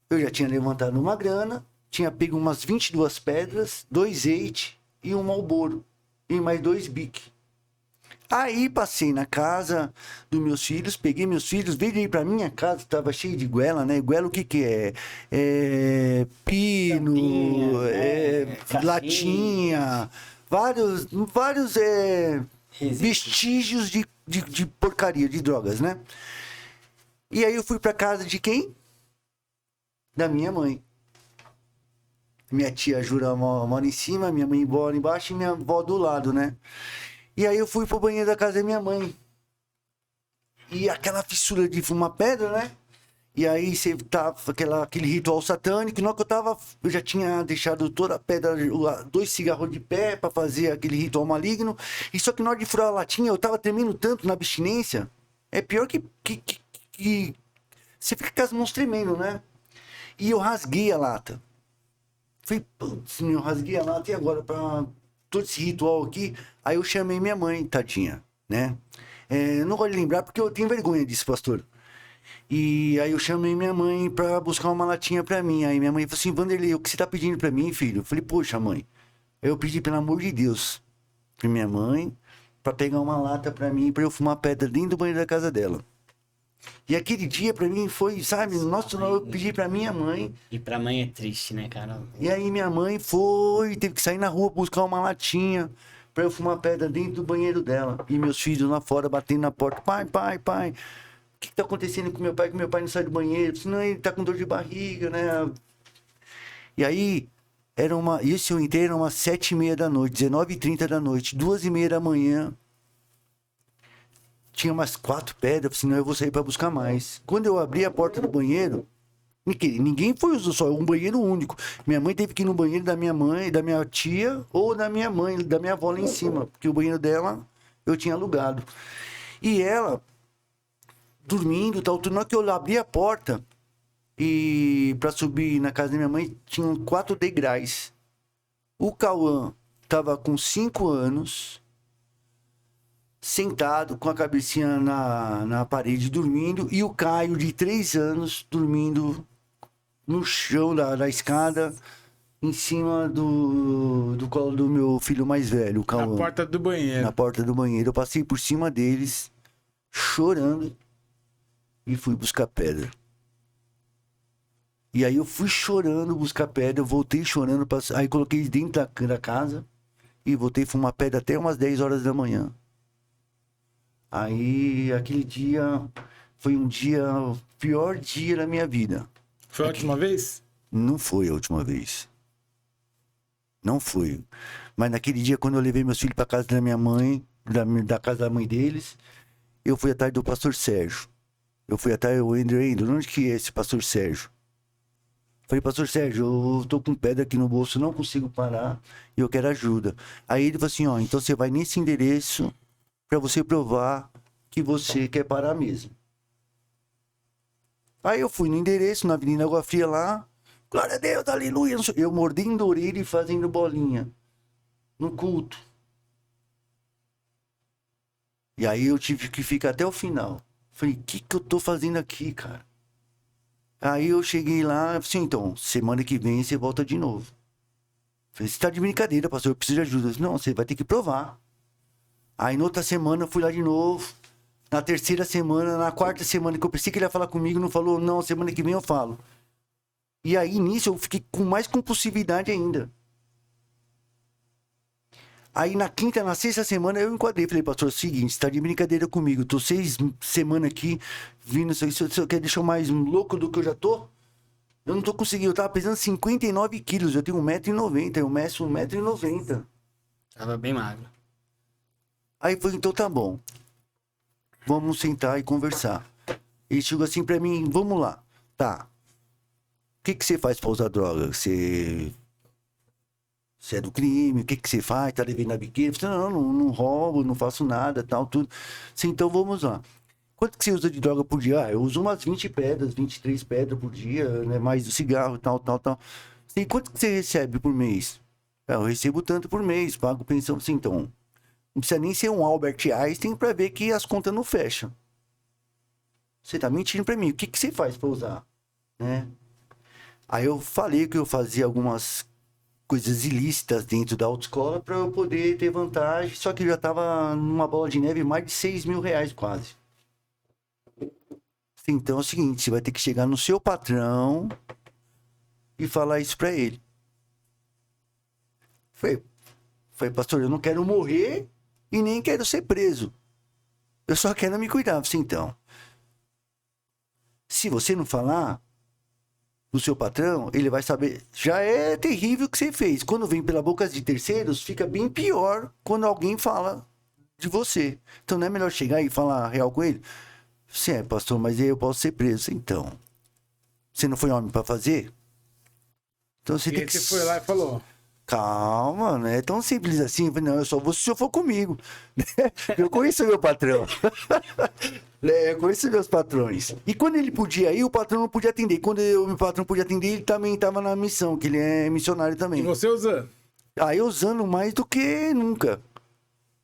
eu já tinha levantado uma grana, tinha pego umas 22 pedras, 2 eite e um Marlboro. E mais 2 bic. Aí passei na casa dos meus filhos, peguei meus filhos, veio aí pra minha casa, tava cheio de goela, né? Goela o que que é? Pino, latinha, vários vestígios de porcaria, de drogas, né? E aí eu fui pra casa de quem? Da minha mãe. Minha tia Jura mora em cima, minha mãe mora embaixo e minha avó do lado, né? E aí eu fui pro banheiro da casa da minha mãe. E aquela fissura de fumar pedra, né? E aí você tava aquele ritual satânico. Na hora que eu já tinha deixado toda a pedra, 2 cigarros de pé pra fazer aquele ritual maligno. E só que na hora de furar a latinha, eu tava tremendo tanto na abstinência. É pior que você fica com as mãos tremendo, né? E eu rasguei a lata. Falei, putz, eu rasguei a lata e agora pra todo esse ritual aqui? Aí eu chamei minha mãe, tadinha, né? Não gosto de lembrar porque eu tenho vergonha disso, pastor. E aí eu chamei minha mãe pra buscar uma latinha pra mim. Aí minha mãe falou assim, Vanderlei, o que você tá pedindo pra mim, filho? Eu falei, poxa, mãe, eu pedi pelo amor de Deus pra minha mãe pra pegar uma lata pra mim, pra eu fumar pedra dentro do banheiro da casa dela. E aquele dia pra mim foi, sabe, nossa, eu pedi pra minha mãe. E pra mãe é triste, né, cara? E aí minha mãe teve que sair na rua buscar uma latinha pra eu fumar pedra dentro do banheiro dela. E meus filhos lá fora batendo na porta, pai. O que tá acontecendo com meu pai? Que meu pai não sai do banheiro, senão ele tá com dor de barriga, né? E aí, isso eu entrei, era umas 7h30 da noite, 19h30 da noite, 2h30 da manhã. Tinha umas 4 pedras, senão eu vou sair pra buscar mais. Quando eu abri a porta do banheiro, Ninguém foi usar só um banheiro único. Minha mãe teve que ir no banheiro da minha mãe, da minha tia, ou da minha mãe, da minha avó lá em cima, porque o banheiro dela eu tinha alugado. E ela, dormindo, tal, tudo, na hora que eu abri a porta, e para subir na casa da minha mãe, tinham 4 degraus. O Cauã tava com 5 anos, sentado com a cabecinha na parede, dormindo, e o Caio, de 3 anos, dormindo no chão da escada, em cima do colo do meu filho mais velho, o Cauã. Na porta do banheiro. Na porta do banheiro. Eu passei por cima deles, chorando, e fui buscar pedra. E aí eu fui chorando buscar pedra, eu voltei chorando, aí coloquei dentro da casa e voltei a fumar pedra até umas 10 horas da manhã. Aí aquele dia foi um dia, o pior dia da minha vida. Foi a última vez? Não foi a última vez. Não foi. Mas naquele dia, quando eu levei meus filhos para casa da minha mãe, da casa da mãe deles, eu fui atrás do pastor Sérgio. Eu fui atrás do Andrew, onde que é esse pastor Sérgio? Falei, pastor Sérgio, eu tô com pedra aqui no bolso, não consigo parar e eu quero ajuda. Aí ele falou assim, ó, então você vai nesse endereço para você provar que você quer parar mesmo. Aí eu fui no endereço, na Avenida Água Fria lá, glória a Deus, aleluia. Eu mordendo a orelha e fazendo bolinha no culto. E aí eu tive que ficar até o final. Falei, o que eu tô fazendo aqui, cara? Aí eu cheguei lá, assim, então, semana que vem você volta de novo. Falei, você tá de brincadeira, pastor, eu preciso de ajuda. Falei, não, você vai ter que provar. Aí na outra semana eu fui lá de novo. Na terceira semana, na quarta semana que eu pensei que ele ia falar comigo, não falou, não, semana que vem eu falo. E aí nisso eu fiquei com mais compulsividade ainda. Aí na quinta, na sexta semana eu enquadrei. Falei, pastor, é o seguinte, você tá de brincadeira comigo. Tô 6 semanas aqui, vindo, se você quer deixar mais louco do que eu já tô? Eu não tô conseguindo, eu tava pesando 59 quilos, eu tenho 1,90m, eu meço 1,90m. Tava bem magro. Aí foi, então tá bom. Vamos sentar e conversar. Ele chegou assim pra mim, vamos lá. Tá. O que você faz pra usar droga? Você é do crime, o que você faz? Tá devendo a biqueira? Eu falei, não roubo, não faço nada, tal, tudo. Assim, então vamos lá. Quanto que você usa de droga por dia? Ah, eu uso umas 20 pedras, 23 pedras por dia, né? Mais do cigarro, tal. Assim, quanto que você recebe por mês? Ah, eu recebo tanto por mês, pago pensão. Assim, então, não precisa nem ser um Albert Einstein pra ver que as contas não fecham. Você tá mentindo pra mim. O que você faz pra usar? Né? Aí eu falei que eu fazia algumas coisas ilícitas dentro da autoescola para eu poder ter vantagem, só que eu já tava numa bola de neve mais de 6 mil reais quase. Então é o seguinte, você vai ter que chegar no seu patrão e falar isso para ele. Falei, pastor, eu não quero morrer e nem quero ser preso. Eu só quero me cuidar. Falei, então, se você não falar do seu patrão, ele vai saber. Já é terrível o que você fez. Quando vem pela boca de terceiros, fica bem pior quando alguém fala de você. Então não é melhor chegar e falar real com ele? Sim, pastor, mas aí eu posso ser preso. Então, você não foi homem para fazer? Então você tem que... Você foi lá e falou. Calma, não é tão simples assim. Não, eu só vou se o senhor for comigo. Eu conheço meu patrão. Eu conheço meus patrões. E quando ele podia ir, o patrão não podia atender. Quando o patrão podia atender, ele também estava na missão, que ele é missionário também. E você usando? Aí usando mais do que nunca.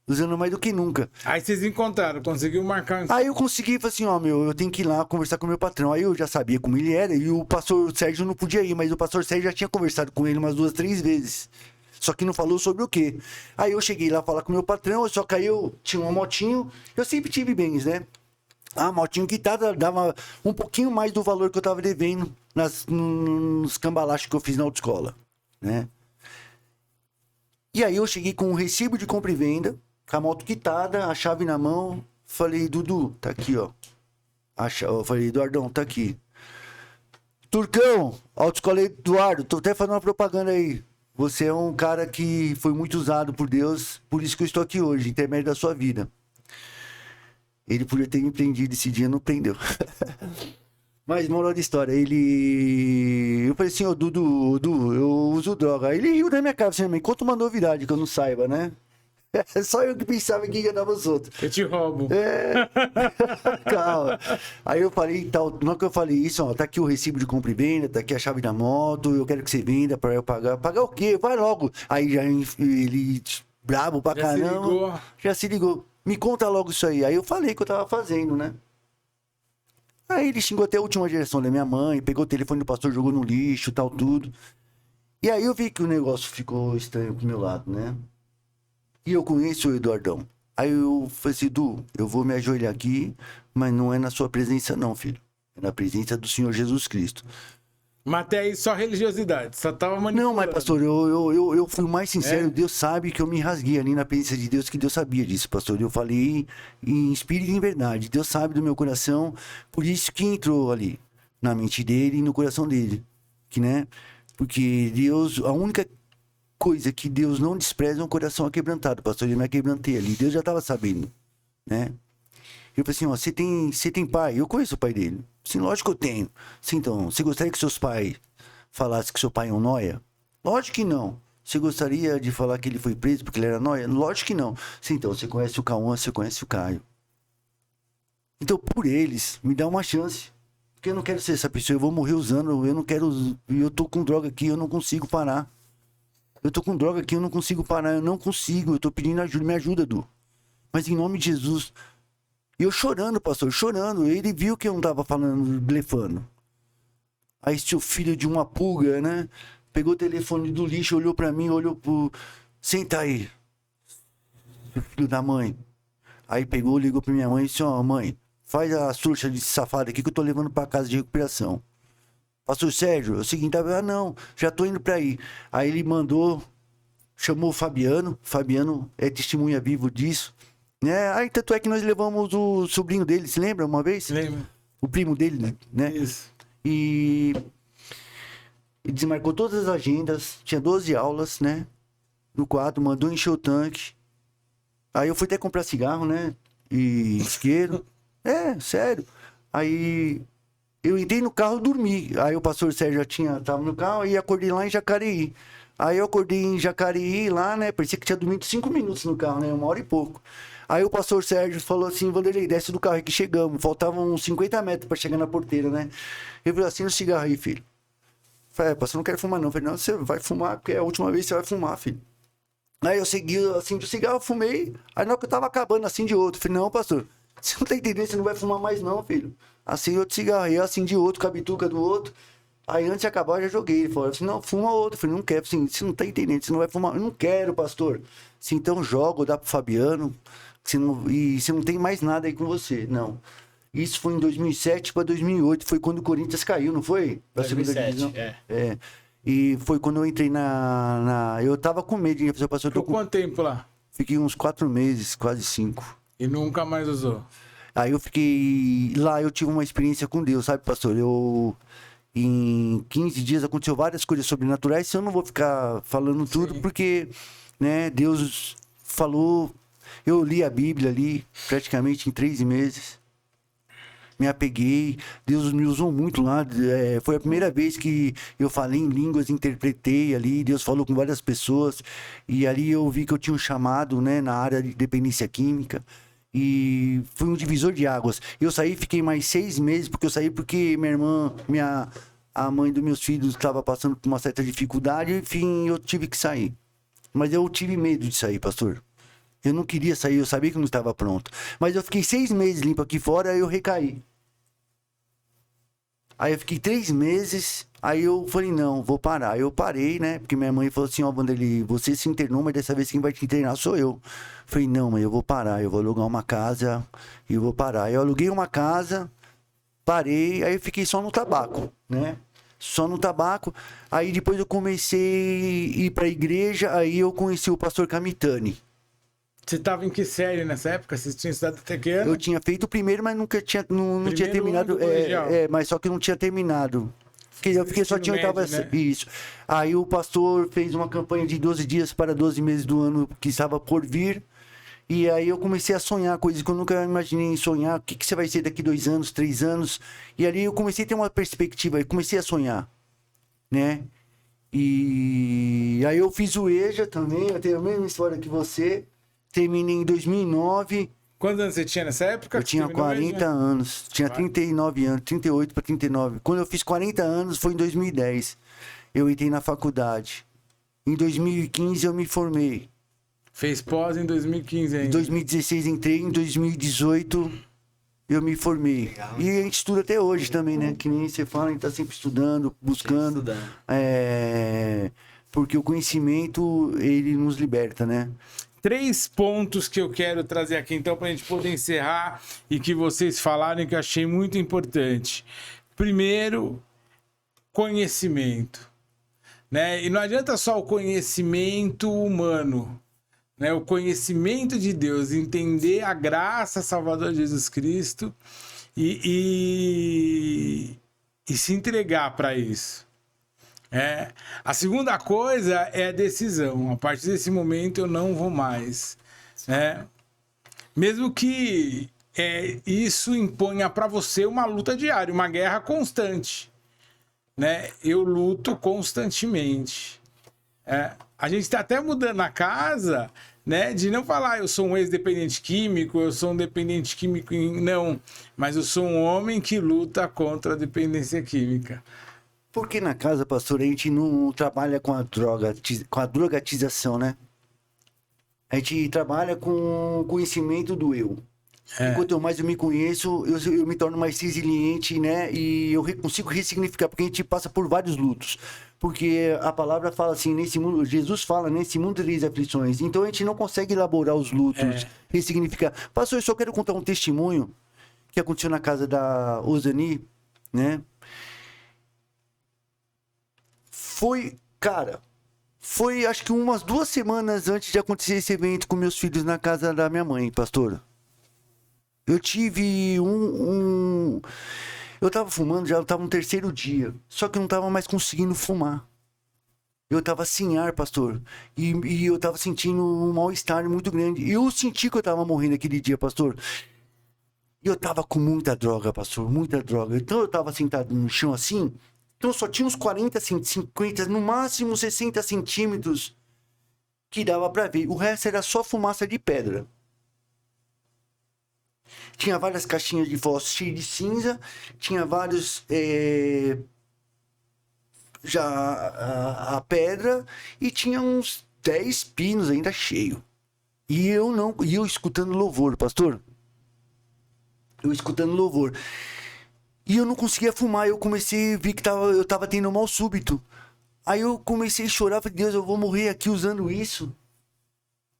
Usando mais do que nunca. Aí vocês encontraram, conseguiu marcar. Aí eu consegui, falei assim, ó, eu tenho que ir lá conversar com o meu patrão. Aí eu já sabia como ele era, e o pastor Sérgio não podia ir, mas o pastor Sérgio já tinha conversado com ele umas 2, 3 vezes. Só que não falou sobre o quê. Aí eu cheguei lá falar com o meu patrão, só que aí eu tinha uma motinho, eu sempre tive bens, né? A motinho quitada dava um pouquinho mais do valor que eu tava devendo nos cambalachos que eu fiz na autoescola, né? E aí eu cheguei com um recibo de compra e venda, com a moto quitada, a chave na mão. Falei, Dudu, tá aqui, ó. Eu falei, Eduardão, tá aqui. Turcão, autoescola Eduardo, tô até fazendo uma propaganda aí. Você é um cara que foi muito usado por Deus, por isso que eu estou aqui hoje, intermédio da sua vida. Ele podia ter me prendido esse dia, não prendeu. Mas, moral da história, eu falei assim, ô Dudu, eu uso droga. Aí ele riu da minha cara, assim, me conta uma novidade que eu não saiba, né? Só eu que pensava que enganava os outros. Eu te roubo. Calma. Aí eu falei, tal, na hora que eu falei isso, ó, tá aqui o recibo de compra e venda, tá aqui a chave da moto, eu quero que você venda pra eu pagar. Pagar o quê? Vai logo. Aí já ele, brabo pra Já se caramba. ligou. Já se ligou. Me conta logo isso aí. Aí eu falei que eu tava fazendo, né? Aí ele xingou até a última geração da minha mãe, pegou o telefone do pastor, jogou no lixo, tal, tudo. E aí eu vi que o negócio ficou estranho pro meu lado, né? E eu conheço o Eduardão. Aí eu falei assim, Edu, eu vou me ajoelhar aqui, mas não é na sua presença não, filho. É na presença do Senhor Jesus Cristo. Mas até aí só religiosidade, só tava manipulando. Não, mas pastor, eu fui o mais sincero. É? Deus sabe que eu me rasguei ali na presença de Deus, que Deus sabia disso, pastor. Eu falei em espírito e em verdade. Deus sabe do meu coração, por isso que entrou ali, na mente dele e no coração dele. Que, né? Porque Deus, a única coisa que Deus não despreza é um coração aquebrantado, pastor. Eu me aquebrantei ali, Deus já estava sabendo, né? Eu falei assim, ó, você tem pai? Eu conheço o pai dele. Sim, lógico que eu tenho. Sim, então, você gostaria que seus pais falassem que seu pai é um nóia? Lógico que não. Você gostaria de falar que ele foi preso porque ele era nóia? Lógico que não. Sim, então, você conhece o Cauã, você conhece o Caio. Então, por eles, me dá uma chance. Porque eu não quero ser essa pessoa, eu vou morrer usando, eu não quero... Eu tô com droga aqui, eu não consigo parar. Eu tô com droga aqui, eu não consigo parar, eu não consigo. Eu tô pedindo ajuda, me ajuda, Edu. Mas em nome de Jesus... E eu chorando, pastor, chorando. Ele viu que eu não tava falando, blefando. Aí seu filho de uma pulga, né? Pegou o telefone do lixo, olhou pra mim, olhou pro... Senta aí. Seu filho da mãe. Aí pegou, ligou pra minha mãe e disse, ó, mãe, faz a trouxa de safado aqui que eu tô levando pra casa de recuperação. Pastor Sérgio, é o seguinte, não, já tô indo pra aí. Aí ele mandou, chamou o Fabiano é testemunha vivo disso. Né? Aí tanto é que nós levamos o sobrinho dele, se lembra uma vez? Lembra? O primo dele, né? Isso. E desmarcou todas as agendas, tinha 12 aulas, né? No quadro, mandou encher o tanque. Aí eu fui até comprar cigarro, né? E isqueiro. Sério. Aí eu entrei no carro e dormi. Aí o pastor Sérgio tava no carro e acordei lá em Jacareí. Aí eu acordei em Jacareí lá, né? Parecia que tinha dormido 5 minutos no carro, né? 1h e pouco. Aí o pastor Sérgio falou assim, Vanderlei, desce do carro aí que chegamos. Faltavam uns 50 metros pra chegar na porteira, né? Eu falei assim, no cigarro aí, filho. Eu falei, pastor, não quero fumar não. Eu falei, não, você vai fumar, porque é a última vez que você vai fumar, filho. Aí eu segui assim do cigarro, eu fumei. Aí na hora que eu tava acabando assim de outro, eu falei, não, pastor, você não tá entendendo, você não vai fumar mais não, filho. Assim outro cigarro, aí eu acendi outro, com a bituca do outro. Aí antes de acabar eu já joguei. Ele falou assim, não, fuma outro. Eu falei, não quero, assim, você não tá entendendo, você não vai fumar. Eu não quero, pastor. Assim, então joga, dá pro Fabiano. E você não tem mais nada aí com você, não. Isso foi em 2007 para 2008, foi quando o Corinthians caiu, não foi? Da segunda divisão. É. E foi quando eu entrei eu tava com medo de fazer o pastor. Ficou quanto tempo lá? Fiquei uns 4 meses, quase 5. E nunca mais usou? Aí eu fiquei... Lá eu tive uma experiência com Deus, sabe, pastor? Em 15 dias aconteceu várias coisas sobrenaturais. Eu não vou ficar falando tudo, porque, né, Deus falou... Eu li a Bíblia ali, praticamente em 3 meses. Me apeguei. Deus me usou muito lá. Foi a primeira vez que eu falei em línguas, interpretei ali. Deus falou com várias pessoas. E ali eu vi que eu tinha um chamado, né, na área de dependência química. E foi um divisor de águas. Eu saí, fiquei mais 6 meses, porque eu saí porque minha irmã, a mãe dos meus filhos estava passando por uma certa dificuldade. Enfim, eu tive que sair. Mas eu tive medo de sair, pastor. Eu não queria sair, eu sabia que não estava pronto. Mas eu fiquei 6 meses limpo aqui fora, aí eu recaí. Aí eu fiquei 3 meses, aí eu falei, não, vou parar. Aí eu parei, né? Porque minha mãe falou assim, ó, Vanderlei, você se internou, mas dessa vez quem vai te internar sou eu. Falei, não, mãe, eu vou parar, eu vou alugar uma casa e eu vou parar. Aí eu aluguei uma casa, parei, aí eu fiquei só no tabaco, né? Só no tabaco. Aí depois eu comecei a ir pra igreja, aí eu conheci o pastor Camitani. Você tava em que série nessa época? Você tinha estudado até que ano? Eu tinha feito o primeiro, mas nunca tinha, não tinha terminado. Mas só que não tinha terminado. Porque eu fiquei só tinha oitava. Né? Isso. Aí o pastor fez uma campanha de 12 dias para 12 meses do ano que estava por vir. E aí eu comecei a sonhar coisas que eu nunca imaginei sonhar. O que, que você vai ser daqui 2 anos, 3 anos? E ali eu comecei a ter uma perspectiva, eu comecei a sonhar, né? E aí eu fiz o EJA também, eu tenho a mesma história que você. Terminei em 2009. Quantos anos você tinha nessa época? Eu tinha 40 anos, tinha 39 anos, 38 para 39. Quando eu fiz 40 anos foi em 2010. Eu entrei na faculdade. Em 2015 eu me formei. Fez pós em 2015 ainda. Em 2016 entrei, em 2018 eu me formei. Legal. E a gente estuda até hoje também, né? Que nem você fala, a gente tá sempre estudando, buscando. Porque o conhecimento, ele nos liberta, né? 3 pontos que eu quero trazer aqui, então, para a gente poder encerrar e que vocês falaram que eu achei muito importante. Primeiro, conhecimento, né? E não adianta só o conhecimento humano, né? O conhecimento de Deus, entender a graça salvadora de Jesus Cristo e se entregar para isso. A segunda coisa é a decisão. A partir desse momento eu não vou mais, né? Mesmo que isso imponha para você uma luta diária, uma guerra constante, né? Eu luto constantemente. A gente está até mudando a casa, né? De não falar eu sou um ex-dependente químico, eu sou um dependente químico, não. Mas eu sou um homem que luta contra a dependência química. Porque na casa, pastor, a gente não trabalha com a drogatização, né? A gente trabalha com o conhecimento do eu. Quanto mais eu me conheço, eu me torno mais resiliente, né? E eu consigo ressignificar, porque a gente passa por vários lutos. Porque a palavra fala assim, nesse mundo, Jesus fala, nesse mundo tereis aflições. Então a gente não consegue elaborar os lutos, ressignificar. Pastor, eu só quero contar um testemunho que aconteceu na casa da Osani, né? Foi acho que umas 2 semanas antes de acontecer esse evento com meus filhos na casa da minha mãe, pastor. Eu tive eu tava fumando, já tava no 3º dia, só que eu não tava mais conseguindo fumar. Eu tava sem ar, pastor, e eu tava sentindo um mal-estar muito grande. Eu senti que eu tava morrendo aquele dia, pastor. E eu tava com muita droga, pastor, muita droga. Então eu tava sentado no chão assim. Então só tinha uns 40, 50, no máximo 60 centímetros que dava pra ver. O resto era só fumaça de pedra. Tinha várias caixinhas de fósforo cheias de cinza. Tinha vários... a pedra. E tinha uns 10 pinos ainda cheio. E eu escutando louvor, pastor. Eu escutando louvor. E eu não conseguia fumar, eu comecei a ver que eu tava tendo um mal súbito. Aí eu comecei a chorar, falei, Deus, eu vou morrer aqui usando isso.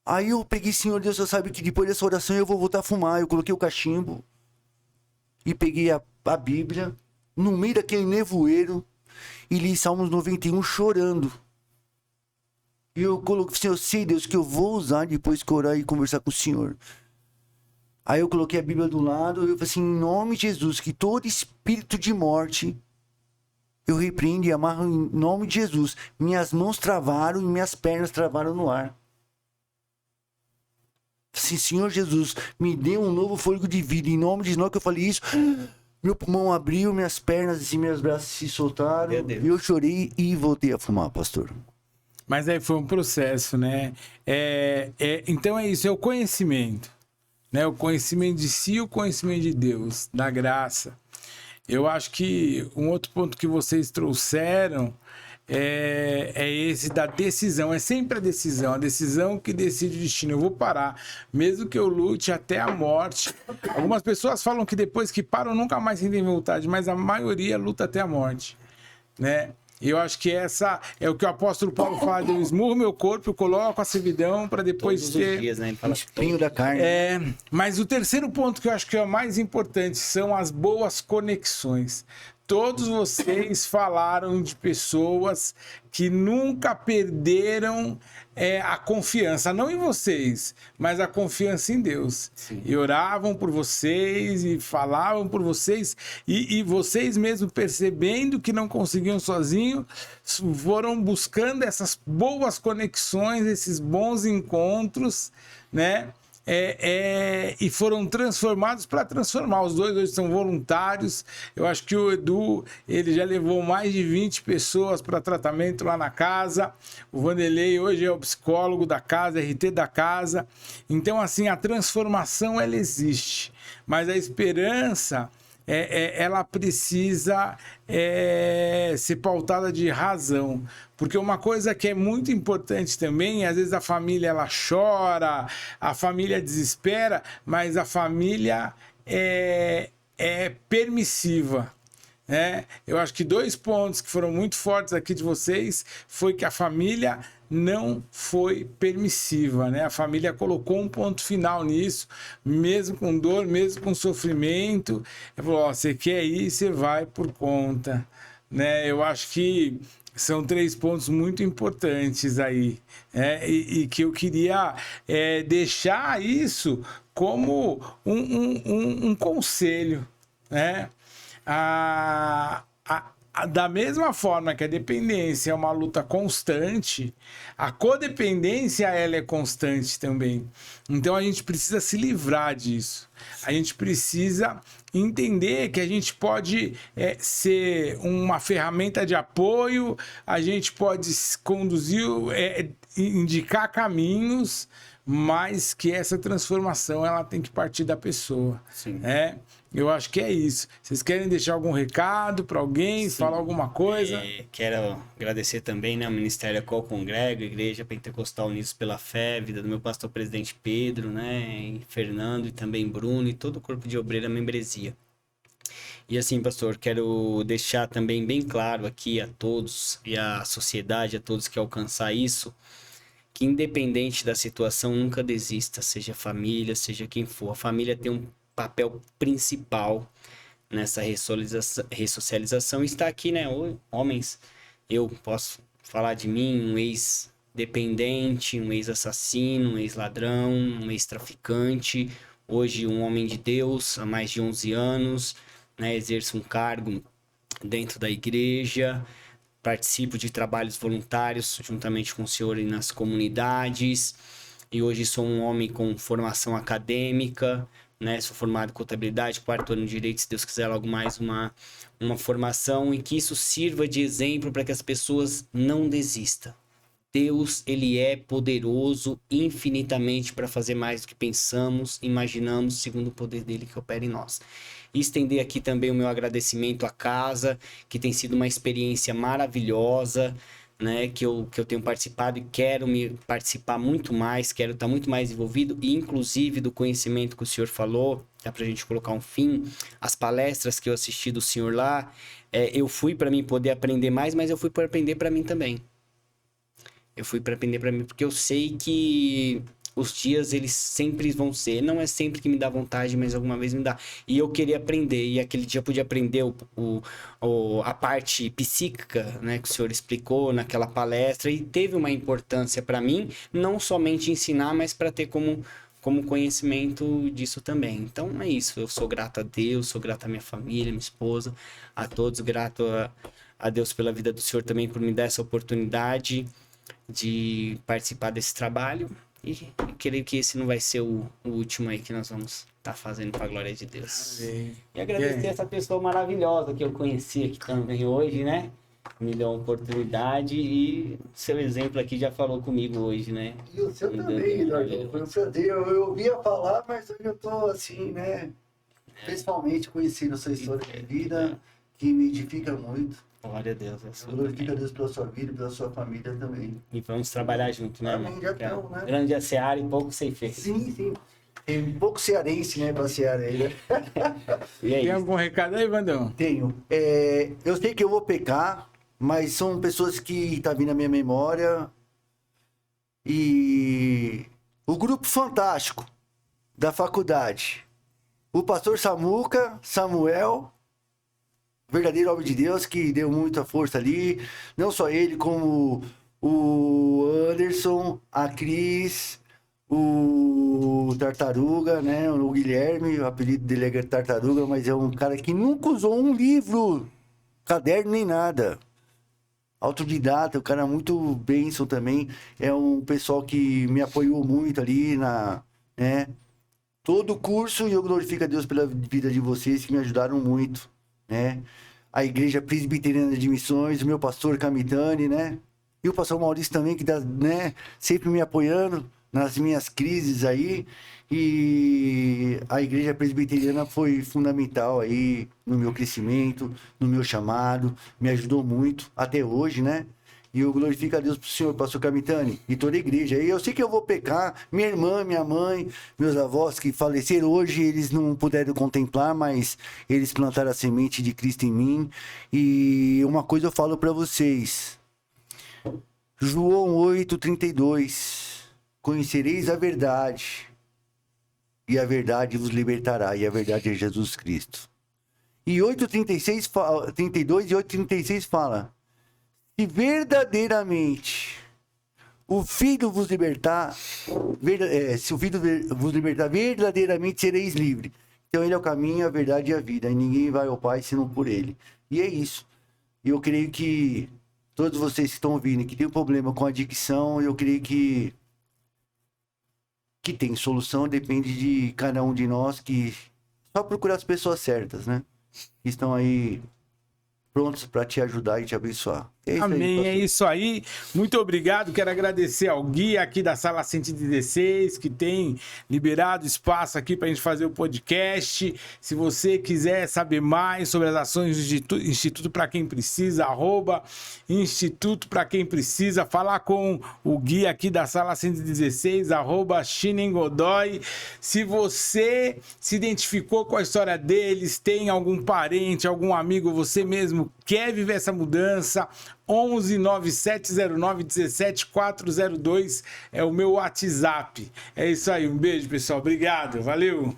Aí eu peguei, Senhor Deus, você sabe que depois dessa oração eu vou voltar a fumar. Eu coloquei o cachimbo e peguei a Bíblia no meio daquele nevoeiro e li Salmos 91 chorando. E eu coloquei, Senhor, eu sei, Deus, que eu vou usar depois que orar e conversar com o Senhor. Aí eu coloquei a Bíblia do lado e eu falei assim, em nome de Jesus, que todo espírito de morte eu repreendo e amarro em nome de Jesus. Minhas mãos travaram e minhas pernas travaram no ar. Assim, Senhor Jesus, me dê um novo fôlego de vida. Em nome de Jesus, que eu falei isso, meu pulmão abriu, minhas pernas e meus braços se soltaram. Eu chorei e voltei a fumar, pastor. Mas aí foi um processo, né? Então é isso, é o conhecimento. Né? O conhecimento de si e o conhecimento de Deus, da graça. Eu acho que um outro ponto que vocês trouxeram é esse da decisão. É sempre a decisão que decide o destino. Eu vou parar, mesmo que eu lute até a morte. Algumas pessoas falam que depois que param nunca mais sentem vontade, mas a maioria luta até a morte, né? Eu acho que essa é o que o apóstolo Paulo fala, eu esmurro meu corpo, eu coloco a servidão para depois todos ter... os dias, né? Ele fala Espinho da carne. Mas o terceiro ponto que eu acho que é o mais importante são as boas conexões. Todos vocês falaram de pessoas que nunca perderam a confiança, não em vocês, mas a confiança em Deus. Sim. E oravam por vocês e falavam por vocês e vocês mesmo percebendo que não conseguiam sozinho, foram buscando essas boas conexões, esses bons encontros, né? e foram transformados para transformar. Os dois hoje são voluntários. Eu acho que o Edu, ele já levou mais de 20 pessoas para tratamento lá na casa. O Vanderlei hoje é o psicólogo da casa, RT da casa. Então, assim, a transformação, ela existe. Mas a esperança, ela precisa ser pautada de razão. Porque uma coisa que é muito importante também, às vezes a família ela chora, a família desespera, mas a família é permissiva. Eu acho que 2 pontos que foram muito fortes aqui de vocês foi que a família não foi permissiva, né? A família colocou um ponto final nisso, mesmo com dor, mesmo com sofrimento. Ela falou, ó, você quer ir, você vai por conta, né? Eu acho que são 3 pontos muito importantes aí, e que eu queria deixar isso como um conselho, né? Da mesma forma que a dependência é uma luta constante, a codependência ela é constante também. Então a gente precisa se livrar disso. A gente precisa entender que a gente pode ser uma ferramenta de apoio, a gente pode conduzir, indicar caminhos, mas que essa transformação ela tem que partir da pessoa. Sim. Eu acho que é isso. Vocês querem deixar algum recado para alguém, Sim. falar alguma coisa? Quero agradecer também, né, ao Ministério Qual Congrego, Igreja Pentecostal Unidos pela Fé, vida do meu pastor presidente Pedro, né, e Fernando e também Bruno e todo o corpo de obreira membresia. E assim, pastor, quero deixar também bem claro aqui a todos e à sociedade, a todos que alcançar isso, que independente da situação, nunca desista, seja família, seja quem for. A família tem um papel principal nessa ressocialização. Está aqui, né, homens, eu posso falar de mim, um ex-dependente, um ex-assassino, um ex-ladrão, um ex-traficante, hoje um homem de Deus há mais de 11 anos, né, exerço um cargo dentro da igreja, participo de trabalhos voluntários juntamente com o senhor e nas comunidades, e hoje sou um homem com formação acadêmica, né? Sou formado em contabilidade, 4º ano de direito, se Deus quiser logo mais uma formação, e que isso sirva de exemplo para que as pessoas não desistam. Deus, ele é poderoso infinitamente para fazer mais do que pensamos, imaginamos, segundo o poder dele que opera em nós. E estender aqui também o meu agradecimento à casa, que tem sido uma experiência maravilhosa, né, que eu tenho participado e quero me participar muito mais, quero estar muito mais envolvido, e inclusive do conhecimento que o senhor falou, dá pra gente colocar um fim, as palestras que eu assisti do senhor lá, eu fui para mim poder aprender mais, mas eu fui para aprender para mim também. Eu fui para aprender para mim, porque eu sei que os dias eles sempre vão ser, não é sempre que me dá vontade, mas alguma vez me dá. E eu queria aprender, e aquele dia eu pude aprender a parte psíquica, né, que o senhor explicou naquela palestra, e teve uma importância para mim, não somente ensinar, mas para ter como conhecimento disso também. Então é isso, eu sou grato a Deus, sou grato à minha família, minha esposa, a todos, grato a Deus pela vida do senhor também, por me dar essa oportunidade de participar desse trabalho. E creio que esse não vai ser o último aí que nós vamos estar fazendo para a glória de Deus. Amém. E agradecer essa pessoa maravilhosa que eu conheci aqui também hoje, né? Me deu uma oportunidade, e seu exemplo aqui já falou comigo hoje, né? E o seu também, Eduardo. Foi um prazer. Eu ouvia falar, mas hoje eu tô assim, né? Principalmente conhecendo a sua história de vida, que me edifica muito. Glória a Deus. Glorifica a Deus pela sua vida e pela sua família também. E vamos trabalhar junto, né? Amém, já estamos, né? Grande a seara e pouco ceifeiro. Sim, sim. Tem um pouco cearense, né, pra seara aí, né? E aí? Tem algum recado aí, Vandão? Tenho. Eu sei que eu vou pecar, mas são pessoas que tá vindo na minha memória. E o grupo fantástico da faculdade. O pastor Samuel, verdadeiro homem de Deus, que deu muita força ali. Não só ele, como o Anderson, a Cris, o Tartaruga, né? O Guilherme, o apelido dele é Tartaruga, mas é um cara que nunca usou um livro, caderno nem nada. Autodidata, o cara muito bênção também. É um pessoal que me apoiou muito ali né? Todo o curso, e eu glorifico a Deus pela vida de vocês que me ajudaram muito, né? A Igreja Presbiteriana de Missões, o meu pastor Camitani, né? E o pastor Maurício também, que tá, né, sempre me apoiando nas minhas crises aí. E a Igreja Presbiteriana foi fundamental aí no meu crescimento, no meu chamado, me ajudou muito até hoje, né? E eu glorifico a Deus pro senhor, pastor Camitani, e toda a igreja. E eu sei que eu vou pecar, minha irmã, minha mãe, meus avós que faleceram hoje, eles não puderam contemplar, mas eles plantaram a semente de Cristo em mim. E uma coisa eu falo para vocês. João 8:32. Conhecereis a verdade, e a verdade vos libertará, e a verdade é Jesus Cristo. E 32 e 8:36 fala: se verdadeiramente o Filho vos libertar, se o Filho vos libertar, verdadeiramente sereis livres. Então ele é o caminho, a verdade e a vida, e ninguém vai ao Pai senão por ele. E é isso. E eu creio que todos vocês que estão ouvindo, que tem um problema com adicção, eu creio que tem solução, depende de cada um de nós, que só procurar as pessoas certas, né? Que estão aí prontos para te ajudar e te abençoar. É isso. Amém, aí, é isso aí. Muito obrigado. Quero agradecer ao Gui aqui da Sala 116, que tem liberado espaço aqui para a gente fazer o podcast. Se você quiser saber mais sobre as ações do Instituto para Quem Precisa, @Instituto para Quem Precisa, falar com o Gui aqui da Sala 116, @Shinen Godoy. Se você se identificou com a história deles, tem algum parente, algum amigo, você mesmo quer viver essa mudança, 11 9709 17402 é o meu WhatsApp. É isso aí, um beijo, pessoal. Obrigado, valeu!